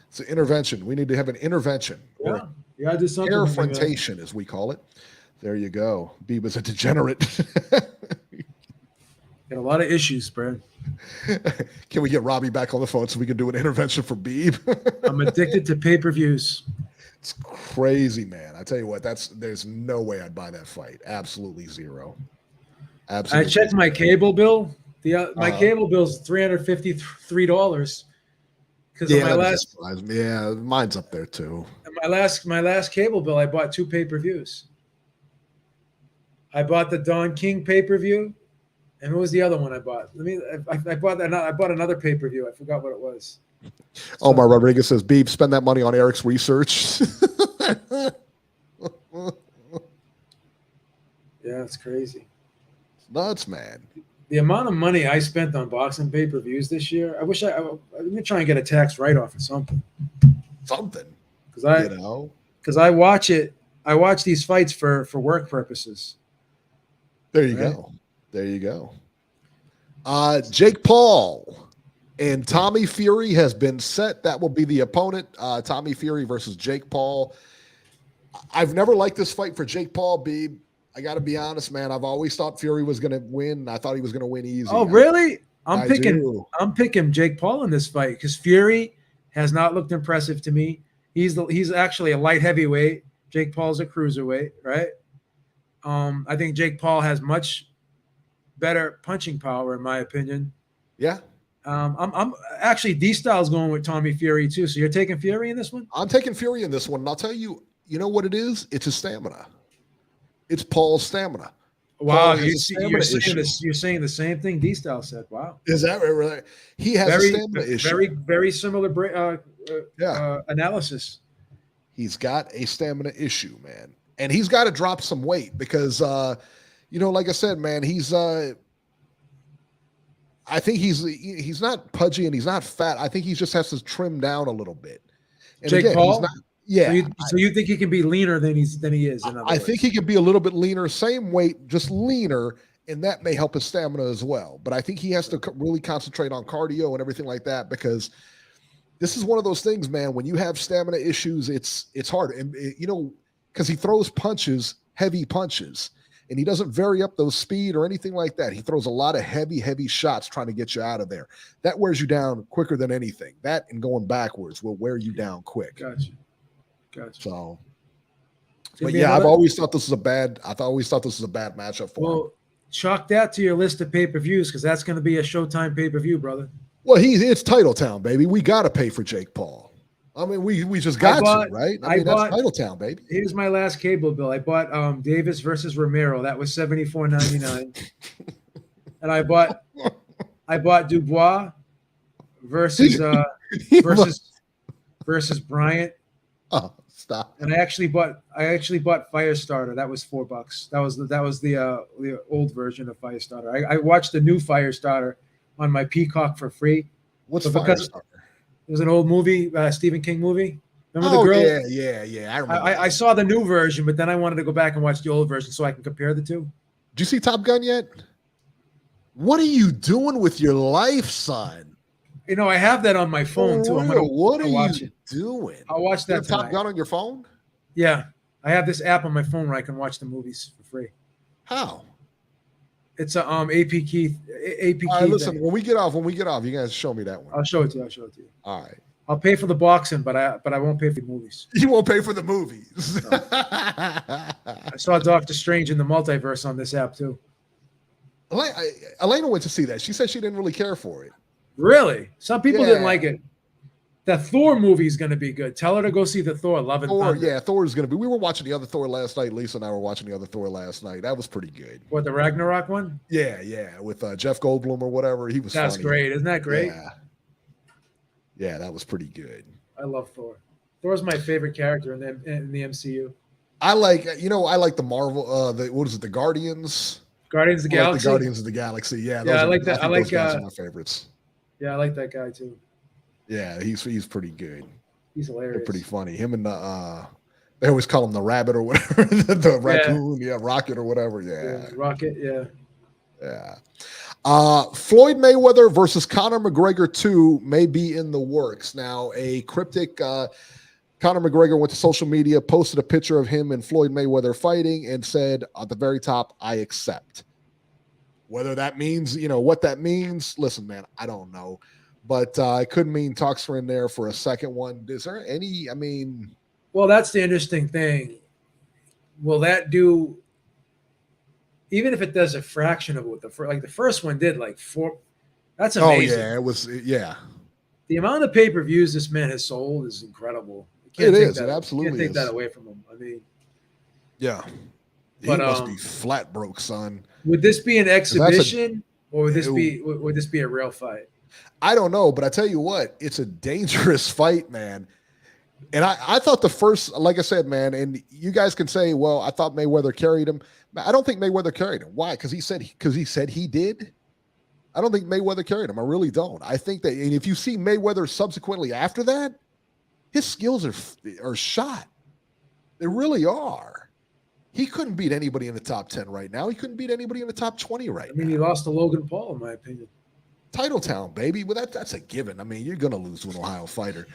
It's an intervention. We need to have an intervention. Yeah. You gotta do something. Airfrontation, as we call it. There you go. Beaba's a degenerate. Got a lot of issues, Brad. Can we get Robbie back on the phone so we can do an intervention for Beeb? I'm addicted to pay-per-views. It's crazy, man. I tell you what, there's no way I'd buy that fight. Absolutely zero. Absolutely. I checked my cable bill. My cable bill's $353 because of my last. Yeah, mine's up there too. My last cable bill, I bought 2 pay-per-views. I bought the Don King pay-per-view, and what was the other one I bought? I bought another pay-per-view. I forgot what it was. Omar Rodriguez says, "Beep, spend that money on Eric's research." Yeah, it's crazy. It's nuts, man. The amount of money I spent on boxing pay-per-views this year, I wish I'm gonna try and get a tax write-off or something. Because I watch it. I watch these fights for work purposes. There you go. There you go. Jake Paul and Tommy Fury has been set. That will be the opponent. Tommy Fury versus Jake Paul. I've never liked this fight for Jake Paul, Beeb. I got to be honest, man. I've always thought Fury was going to win. I thought he was going to win easy. Oh, really? I'm picking Jake Paul in this fight because Fury has not looked impressive to me. He's actually a light heavyweight. Jake Paul's a cruiserweight, right? I think Jake Paul has much better punching power, in my opinion. Yeah. I'm actually D-Style's going with Tommy Fury too. So you're taking Fury in this one? I'm taking Fury in this one. And I'll tell you, you know what it is? It's his stamina. It's Paul's stamina. Wow, you're saying the same thing D-Style said. Wow. Is that right? He has a stamina issue. Very similar analysis. He's got a stamina issue, man. And he's got to drop some weight because, like I said, man, I think he's not pudgy and he's not fat. I think he just has to trim down a little bit. And Jake Paul? He's not, yeah. So you think he can be leaner than he is? I think he can be a little bit leaner, same weight, just leaner, and that may help his stamina as well. But I think he has to really concentrate on cardio and everything like that because this is one of those things, man. When you have stamina issues, it's hard, and because he throws punches, heavy punches, and he doesn't vary up those speed or anything like that. He throws a lot of heavy shots trying to get you out of there. That wears you down quicker than anything. That and going backwards will wear you down quick. Gotcha. So, but yeah, I've always thought this was a bad matchup for him. Chalk that to your list of pay-per-views because that's going to be a Showtime pay-per-view, brother. Well, it's Title Town, baby. We got to pay for Jake Paul. I mean, we just got to, right? I mean, that's Title Town, baby. Here's my last cable bill. I bought Davis versus Romero. That was $74.99. And I bought Dubois versus Bryant. Oh, stop! And I actually bought Firestarter. That was $4. That was the old version of Firestarter. I watched the new Firestarter on my Peacock for free. What's Firestarter? It was an old movie, Stephen King movie. Remember the girl? Yeah. I remember. I saw the new version, but then I wanted to go back and watch the old version so I can compare the two. Did you see Top Gun yet? What are you doing with your life, son? I have that on my phone too. What are you doing? I'll watch that. Top Gun on your phone? Yeah, I have this app on my phone where I can watch the movies for free. How? It's a AP key. All right, listen. When we get off, you guys show me that one. I'll show it to you. All right. I'll pay for the boxing, but I won't pay for the movies. You won't pay for the movies. No. I saw Doctor Strange in the multiverse on this app too. Elena went to see that. She said she didn't really care for it. Really? Some people didn't like it. The Thor movie is going to be good. Tell her to go see the Thor. Love and Thunder. Yeah, Thor is going to be. We were watching the other Thor last night. Lisa and I were watching the other Thor last night. That was pretty good. What, the Ragnarok one? Yeah, with Jeff Goldblum or whatever. He was. That's funny. Great. Isn't that great? Yeah, that was pretty good. I love Thor. Thor's my favorite character in the MCU. I like the Marvel. The Guardians. Guardians of the Galaxy. The Guardians of the Galaxy. Yeah, I like that. Those guys are my favorites. Yeah, I like that guy too. Yeah, he's pretty good. He's hilarious. They're pretty funny. Him and they always call him the Rabbit or whatever, the raccoon, Rocket or whatever. Yeah, Rocket. Yeah. Floyd Mayweather versus Conor McGregor 2 may be in the works. Now, a cryptic Conor McGregor went to social media, posted a picture of him and Floyd Mayweather fighting, and said at the very top, "I accept." Whether that means, what that means, listen, man, I don't know. But it could mean talks are in there for a second one. Is there any, Well, that's the interesting thing. Will that do, even if it does a fraction of what the first one did, like 4, that's amazing. Oh, yeah, it was, yeah. The amount of pay-per-views this man has sold is incredible. It is. It absolutely can't take is. that away from him. I mean, yeah. He must be flat broke, son. Would this be an exhibition or would this be a real fight? I don't know, but I tell you what, it's a dangerous fight, man. And I thought the first, like I said, man, and you guys can say, well, I thought Mayweather carried him. I don't think Mayweather carried him. Why? Because he said he did. I don't think Mayweather carried him. I really don't. I think that, and if you see Mayweather subsequently after that, his skills are shot. They really are. He couldn't beat anybody in the top 10 right now. He couldn't beat anybody in the top 20 right now. I mean, he lost to Logan Paul, in my opinion. Title town, baby. Well, that's a given. I mean, you're going to lose to an Ohio fighter.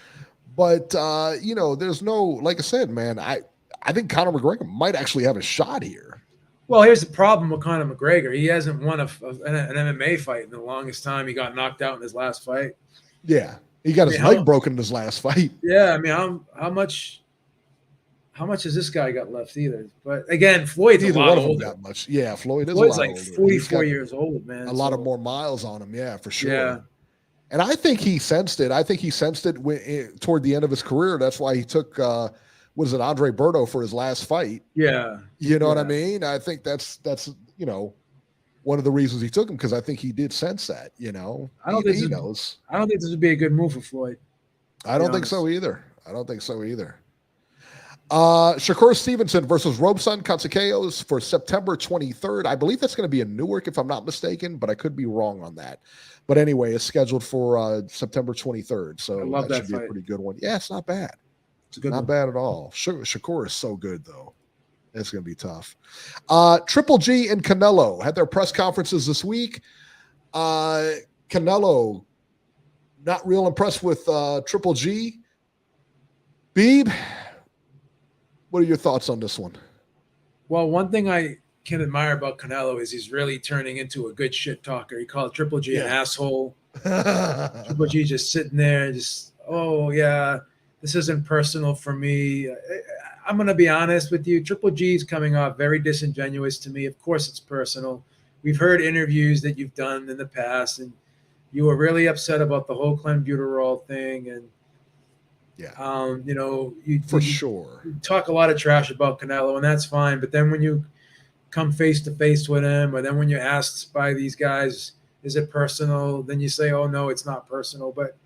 But, there's no, like I said, man, I think Conor McGregor might actually have a shot here. Well, here's the problem with Conor McGregor. He hasn't won an MMA fight in the longest time. He got knocked out in his last fight. Yeah. He got his leg broken in his last fight. Yeah. I mean, how much has this guy got left either? But again, Floyd's a lot older. That much. Yeah, Floyd's like older. 44 years old, man. A lot of more miles on him. Yeah, for sure. Yeah. And I think he sensed it. I think he sensed it toward the end of his career. That's why he took, Andre Berto for his last fight. Yeah. You know what I mean? I think that's one of the reasons he took him, because I think he did sense that, I don't think he knows. I don't think this would be a good move for Floyd. I don't think so either. Shakur Stevenson versus Robeson Katsopolis for September 23rd. I believe that's going to be in Newark, if I'm not mistaken, but I could be wrong on that. But anyway, it's scheduled for September 23rd. So that should be a pretty good one. Yeah, it's not bad. It's a good not one. bad at all. Shakur is so good, though. It's going to be tough. Triple G and Canelo had their press conferences this week. Canelo, not real impressed with Triple G. Beeb, what are your thoughts on this one? Well, one thing I can admire about Canelo is he's really turning into a good shit talker. He called Triple G an asshole. Triple G just sitting there, oh yeah, this isn't personal for me. I'm going to be honest with you. Triple G's coming off very disingenuous to me. Of course it's personal. We've heard interviews that you've done in the past, and you were really upset about the whole clenbuterol thing. And, you talk a lot of trash about Canelo, and that's fine. But then when you come face to face with him, or then when you're asked by these guys, is it personal? Then you say, oh, no, it's not personal. But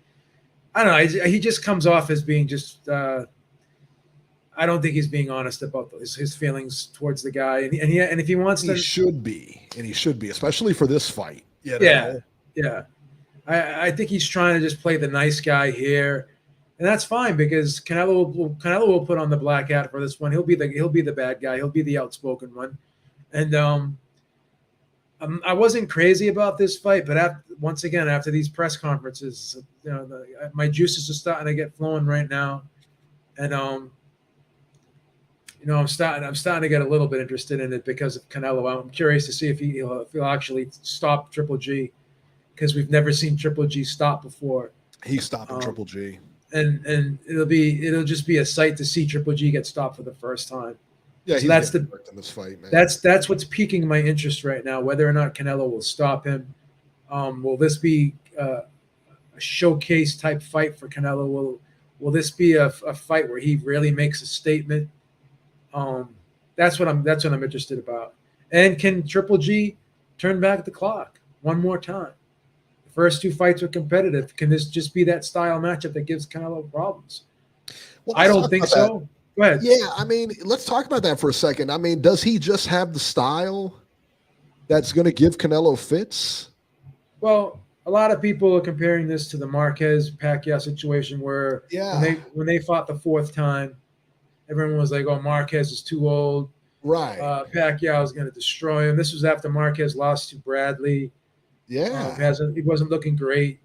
I don't know. He just comes off as being just I don't think he's being honest about his feelings towards the guy. And if he wants to. He should be, especially for this fight. Yeah. I think he's trying to just play the nice guy here. And that's fine, because Canelo will put on the black hat for this one. He'll be the bad guy. He'll be the outspoken one. And I wasn't crazy about this fight, but after these press conferences, my juices are starting to get flowing right now, and I'm starting to get a little bit interested in it because of Canelo. I'm curious to see if he'll actually stop Triple G, because we've never seen Triple G stop before. He's stopping Triple G, and it'll just be a sight to see Triple G get stopped for the first time. Yeah, so that's in this fight, man. That's what's piquing my interest right now. Whether or not Canelo will stop him, will this be a showcase type fight for Canelo? Will this be a fight where he really makes a statement? That's what I'm interested about. And can Triple G turn back the clock one more time? The first two fights were competitive. Can this just be that style matchup that gives Canelo problems? Well, I don't think so. Go ahead. Yeah, I mean, let's talk about that for a second. I mean, does he just have the style that's going to give Canelo fits? Well, a lot of people are comparing this to the Marquez Pacquiao situation, where when they fought the fourth time, everyone was like, "Oh, Marquez is too old. Right. Pacquiao is going to destroy him." This was after Marquez lost to Bradley. Yeah. He wasn't looking great,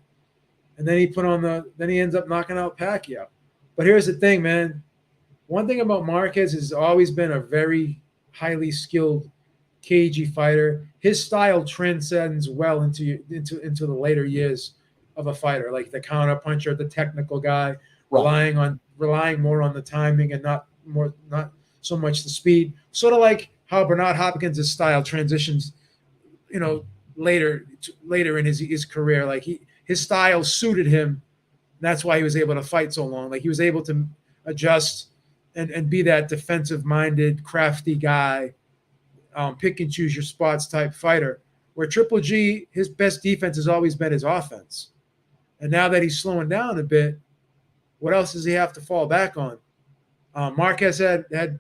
and then he ends up knocking out Pacquiao. But here's the thing, man. One thing about Marquez has always been a very highly skilled cagey fighter. His style transcends well into the later years of a fighter, like the counter puncher, the technical guy, relying more on the timing and not so much the speed. Sort of like how Bernard Hopkins' style transitions, later in his career. Like his style suited him. That's why he was able to fight so long. Like he was able to adjust and be that defensive-minded, crafty guy, pick and choose your spots type fighter. Where Triple G, his best defense has always been his offense. And now that he's slowing down a bit, what else does he have to fall back on? Marquez had a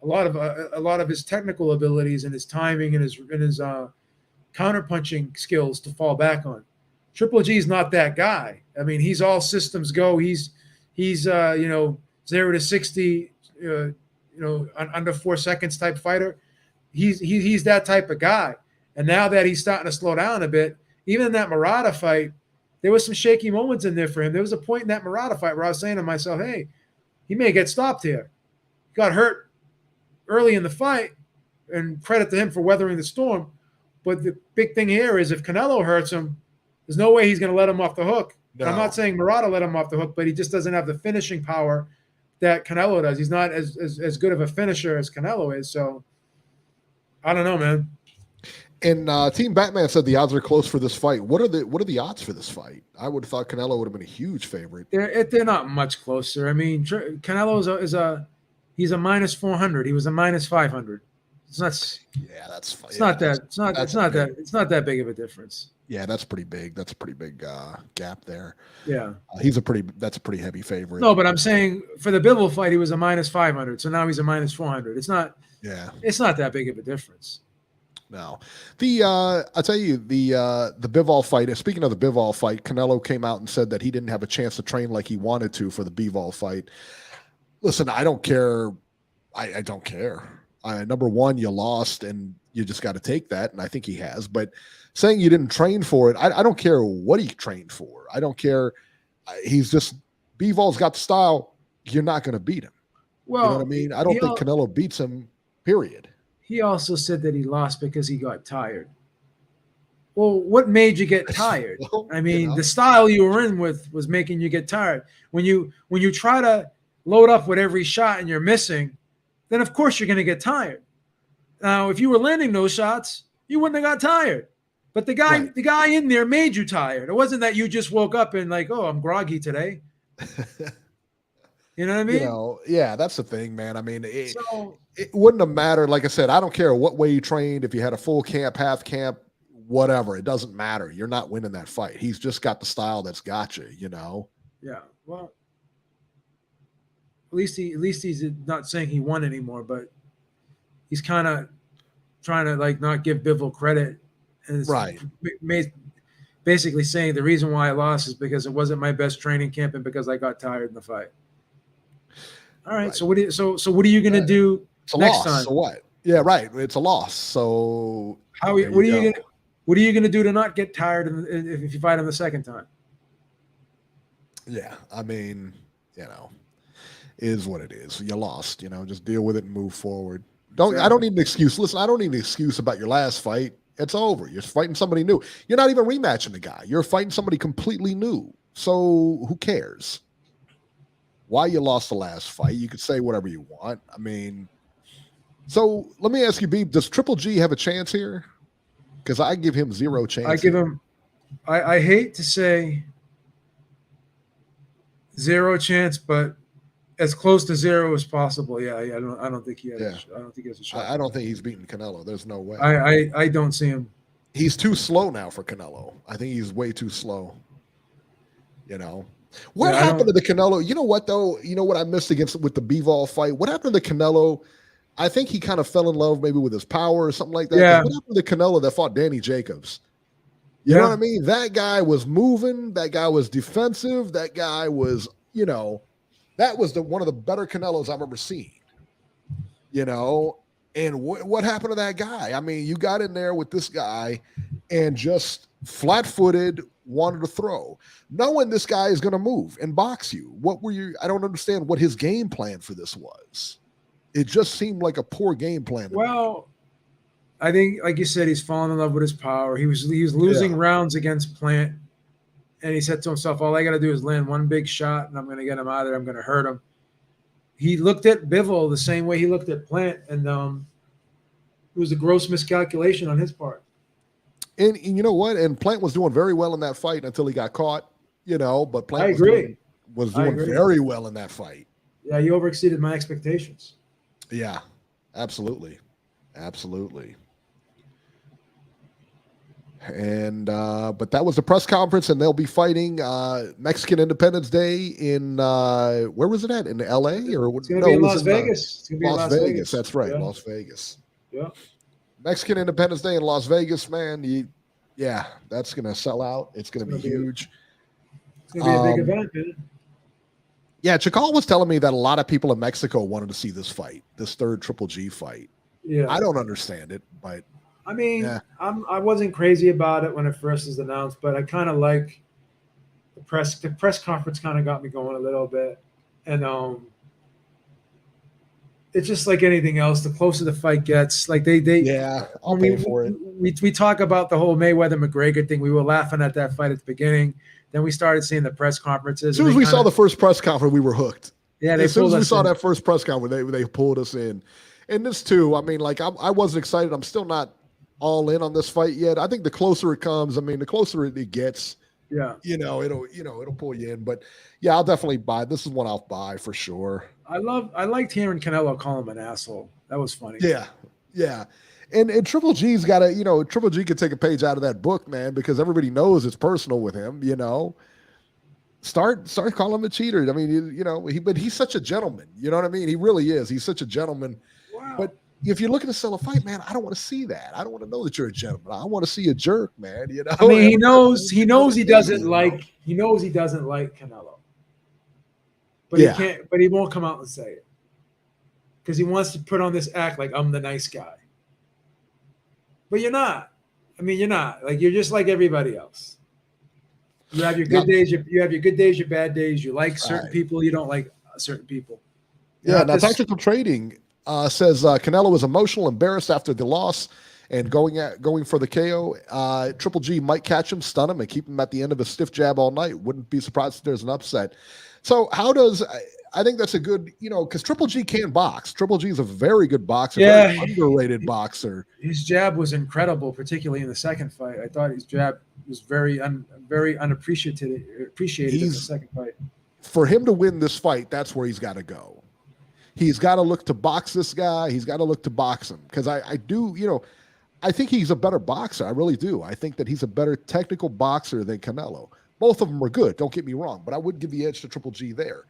lot of his technical abilities and his timing and his counterpunching skills to fall back on. Triple G is not that guy. I mean, he's all systems go. He's 0 to 60, under 4 seconds type fighter. He's that type of guy. And now that he's starting to slow down a bit, even in that Murata fight, there was some shaky moments in there for him. There was a point in that Murata fight where I was saying to myself, hey, he may get stopped here. He got hurt early in the fight, and credit to him for weathering the storm. But the big thing here is if Canelo hurts him, there's no way he's going to let him off the hook. No. I'm not saying Murata let him off the hook, but he just doesn't have the finishing power that Canelo does. He's not as good of a finisher as Canelo is. So I don't know, man. And Team Batman said the odds are close for this fight. What are the odds for this fight? I would have thought Canelo would have been a huge favorite. They're not much closer. I mean, Canelo he's a minus 400. He was a minus 500. It's not. Yeah, that's fine. It's not that big of a difference. Yeah, that's pretty big. That's a pretty big gap there. Yeah, that's a pretty heavy favorite. No, but I'm saying for the Bivol fight, he was a minus 500. So now he's a minus 400. It's not. Yeah, it's not that big of a difference. No, I'll tell you the Bivol fight. Speaking of the Bivol fight, Canelo came out and said that he didn't have a chance to train like he wanted to for the Bivol fight. Listen, I don't care. I don't care. Number one, you lost, and you just got to take that, and I think he has. But saying you didn't train for it, I don't care what he trained for. I don't care. He's just Bivol's got the style. You're not going to beat him. Well, you know what I mean? I don't think Canelo beats him. Period. He also said that he lost because he got tired. Well, what made you get tired? I mean, the style you were in with was making you get tired. When you try to load up with every shot and you're missing, then of course you're going to get tired. Now, if you were landing those shots, you wouldn't have got tired. But the guy in there made you tired. It wasn't that you just woke up and like, oh, I'm groggy today. You know what I mean? Yeah, that's the thing, man. I mean, it wouldn't have mattered. Like I said, I don't care what way you trained, if you had a full camp, half camp, whatever. It doesn't matter. You're not winning that fight. He's just got the style that's got you, Yeah, well, at least he's not saying he won anymore, but he's kind of trying to like not give Bivol credit. And basically saying the reason why I lost is because it wasn't my best training camp and because I got tired in the fight. All right. So what are you going to do next time? So what? Yeah, right. It's a loss. So what are you going to do to not get tired if you fight him the second time? Yeah, I mean, is what it is. You lost. Just deal with it and move forward. I don't need an excuse. Listen, I don't need an excuse about your last fight. It's over. You're fighting somebody new. You're not even rematching the guy. You're fighting somebody completely new. So who cares? Why you lost the last fight? You could say whatever you want. I mean, so let me ask you, Beeb, does Triple G have a chance here? Because I give him zero chance. I give him. I hate to say zero chance, but as close to zero as possible. Yeah, I don't think he has. Yeah. I don't think he has a shot. I don't think he's beating Canelo. There's no way. I don't see him. He's too slow now for Canelo. I think he's way too slow. What happened to the Canelo? You know what though? You know what I missed with the Bivol fight? What happened to Canelo? I think he kind of fell in love maybe with his power or something like that. Yeah. What happened to Canelo that fought Danny Jacobs? You know what I mean? That guy was moving. That guy was defensive. That guy was, that was one of the better Canelos I've ever seen. And what happened to that guy? I mean, you got in there with this guy and just flat-footed wanted to throw, knowing this guy is going to move and box you. I don't understand what his game plan for this was. It just seemed like a poor game plan. Well, I think, like you said, he's fallen in love with his power. He was losing rounds against Plant, and he said to himself, all I got to do is land one big shot, and I'm going to get him out of there. I'm going to hurt him. He looked at Bivol the same way he looked at Plant, and it was a gross miscalculation on his part. And you know what? And Plant was doing very well in that fight until he got caught, but Plant was doing very well in that fight. Yeah, he overexceeded my expectations. Yeah, absolutely. Absolutely. And but that was the press conference, and they'll be fighting Mexican Independence Day in where was it at? In LA or it's going to be in Las Vegas. It's going to be Las Vegas. That's right, Las Vegas. Yeah. Mexican Independence Day in Las Vegas, man. That's going to sell out. It's going to be huge. It's going to be a big event, man. Yeah, Chakal was telling me that a lot of people in Mexico wanted to see this fight, this third Triple G fight. Yeah, I don't understand it, but I mean, I wasn't crazy about it when it first was announced, but I kind of like the press. The press conference kind of got me going a little bit, and it's just like anything else. The closer the fight gets, like I'll pay for it. We talk about the whole Mayweather McGregor thing. We were laughing at that fight at the beginning. Then we started seeing the press conferences. As soon as we saw the first press conference, we were hooked. Yeah, as soon as we saw that first press conference, they pulled us in. And this too, I mean, like I wasn't excited. I'm still not all in on this fight yet. I think the closer it comes, I mean, the closer it gets, it'll pull you in. But yeah, I'll definitely buy. This is one I'll buy for sure. I liked hearing Canelo call him an asshole. That was funny. Yeah. And Triple G's got to, Triple G could take a page out of that book, man, because everybody knows it's personal with him, Start calling him a cheater. I mean, but he's such a gentleman. You know what I mean? He really is. He's such a gentleman. Wow. But if you're looking to sell a fight, man, I don't want to see that. I don't want to know that you're a gentleman. I want to see a jerk, man. I mean, he knows he doesn't like Canelo. But he can't. But he won't come out and say it because he wants to put on this act like I'm the nice guy. But you're not. I mean, you're not. Like you're just like everybody else. You have your good days. You have your good days, your bad days. You like certain people. You don't like certain people. Now Tactical Trading says Canelo was emotional, embarrassed after the loss, and going for the KO. Triple G might catch him, stun him, and keep him at the end of a stiff jab all night. Wouldn't be surprised if there's an upset. So I think that's a good, because Triple G can box. Triple G is a very good boxer, very underrated boxer. His jab was incredible, particularly in the second fight. I thought his jab was very unappreciated in the second fight. For him to win this fight, that's where he's got to go. He's got to look to box this guy. He's got to look to box him because I think he's a better boxer. I really do. I think that he's a better technical boxer than Canelo. Both of them are good. Don't get me wrong, but I would give the edge to Triple G there.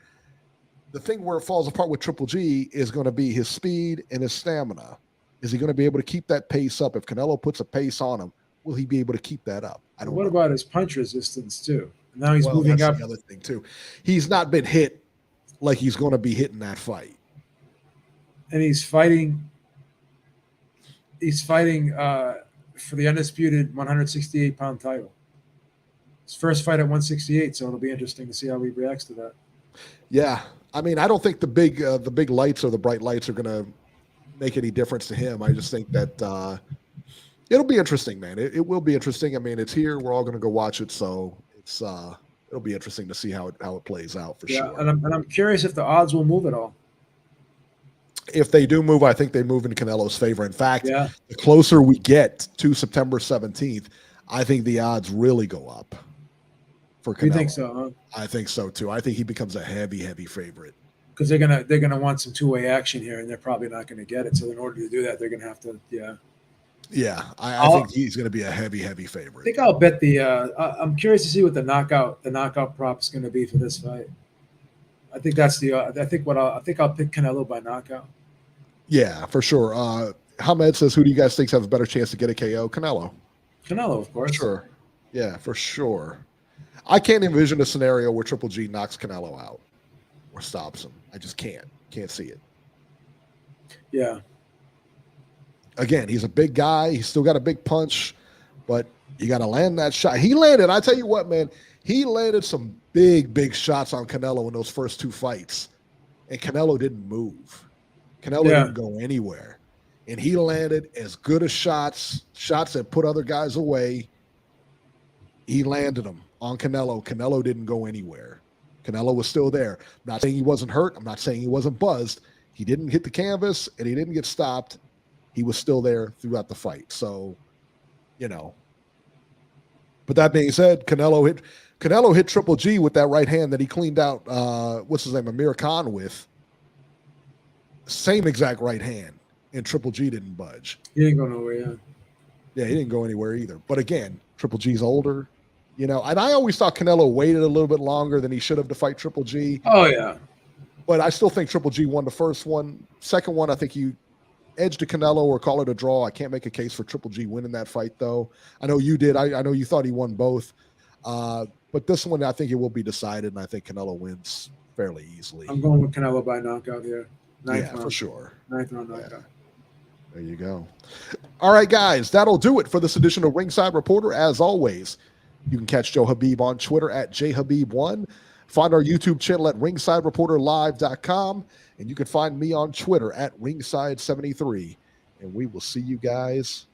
The thing where it falls apart with Triple G is going to be his speed and his stamina. Is he going to be able to keep that pace up? If Canelo puts a pace on him, will he be able to keep that up? I don't know. What about his punch resistance too? Now he's moving up. That's the other thing too. He's not been hit like he's going to be hitting that fight. And he's fighting for the undisputed 168-pound title. His first fight at 168, so it'll be interesting to see how he reacts to that. Yeah, I mean, I don't think the big lights or the bright lights are going to make any difference to him. I just think that it'll be interesting, man. It will be interesting. I mean, it's here. We're all going to go watch it, so it'll be interesting to see how it plays out for sure. And I'm curious if the odds will move at all. If they do move, I think they move in Canelo's favor. In fact, the closer we get to September 17th, I think the odds really go up for Canelo. You think so, huh? I think so too. I think he becomes a heavy favorite. Because they're gonna want some two-way action here, and they're probably not going to get it. So in order to do that, they're going to have to, I think he's going to be a heavy favorite. I think I'll bet I'm curious to see what the knockout prop is going to be for this fight. I think that's I think I'll pick Canelo by knockout. Yeah, for sure. Hamed says, who do you guys think has a better chance to get a KO? Canelo, of course. For sure. Yeah, for sure. I can't envision a scenario where Triple G knocks Canelo out or stops him. I just can't see it. Yeah. Again, he's a big guy. He's still got a big punch, but you got to land that shot. He landed, I tell you what, man, he landed some big shots on Canelo in those first two fights, and Canelo didn't move. Canelo didn't go anywhere. and he landed as good as shots that put other guys away. He landed them on Canelo. Canelo didn't go anywhere. Canelo was still there. I'm not saying he wasn't hurt. I'm not saying he wasn't buzzed. He didn't hit the canvas, and he didn't get stopped. He was still there throughout the fight. So, you know. But that being said, Canelo hit Triple G with that right hand that he cleaned out, what's his name, Amir Khan with. Same exact right hand, and Triple G didn't budge. He didn't go nowhere, yeah. Yeah, he didn't go anywhere either. But again, Triple G's older, you know, and I always thought Canelo waited a little bit longer than he should have to fight Triple G. Oh, yeah. But I still think Triple G won the first one. Second one, I think he edged to Canelo or call it a draw. I can't make a case for Triple G winning that fight, though. I know you did. I know you thought he won both. But this one, I think it will be decided, and I think Canelo wins fairly easily. I'm going with Canelo by knockout here. Ninth round. For sure. 9th round knockout. Yeah. There you go. All right, guys, that'll do it for this edition of Ringside Reporter. As always, you can catch Joe Habib on Twitter at JHabib1. Find our YouTube channel at ringsidereporterlive.com. And you can find me on Twitter at ringside73. And we will see you guys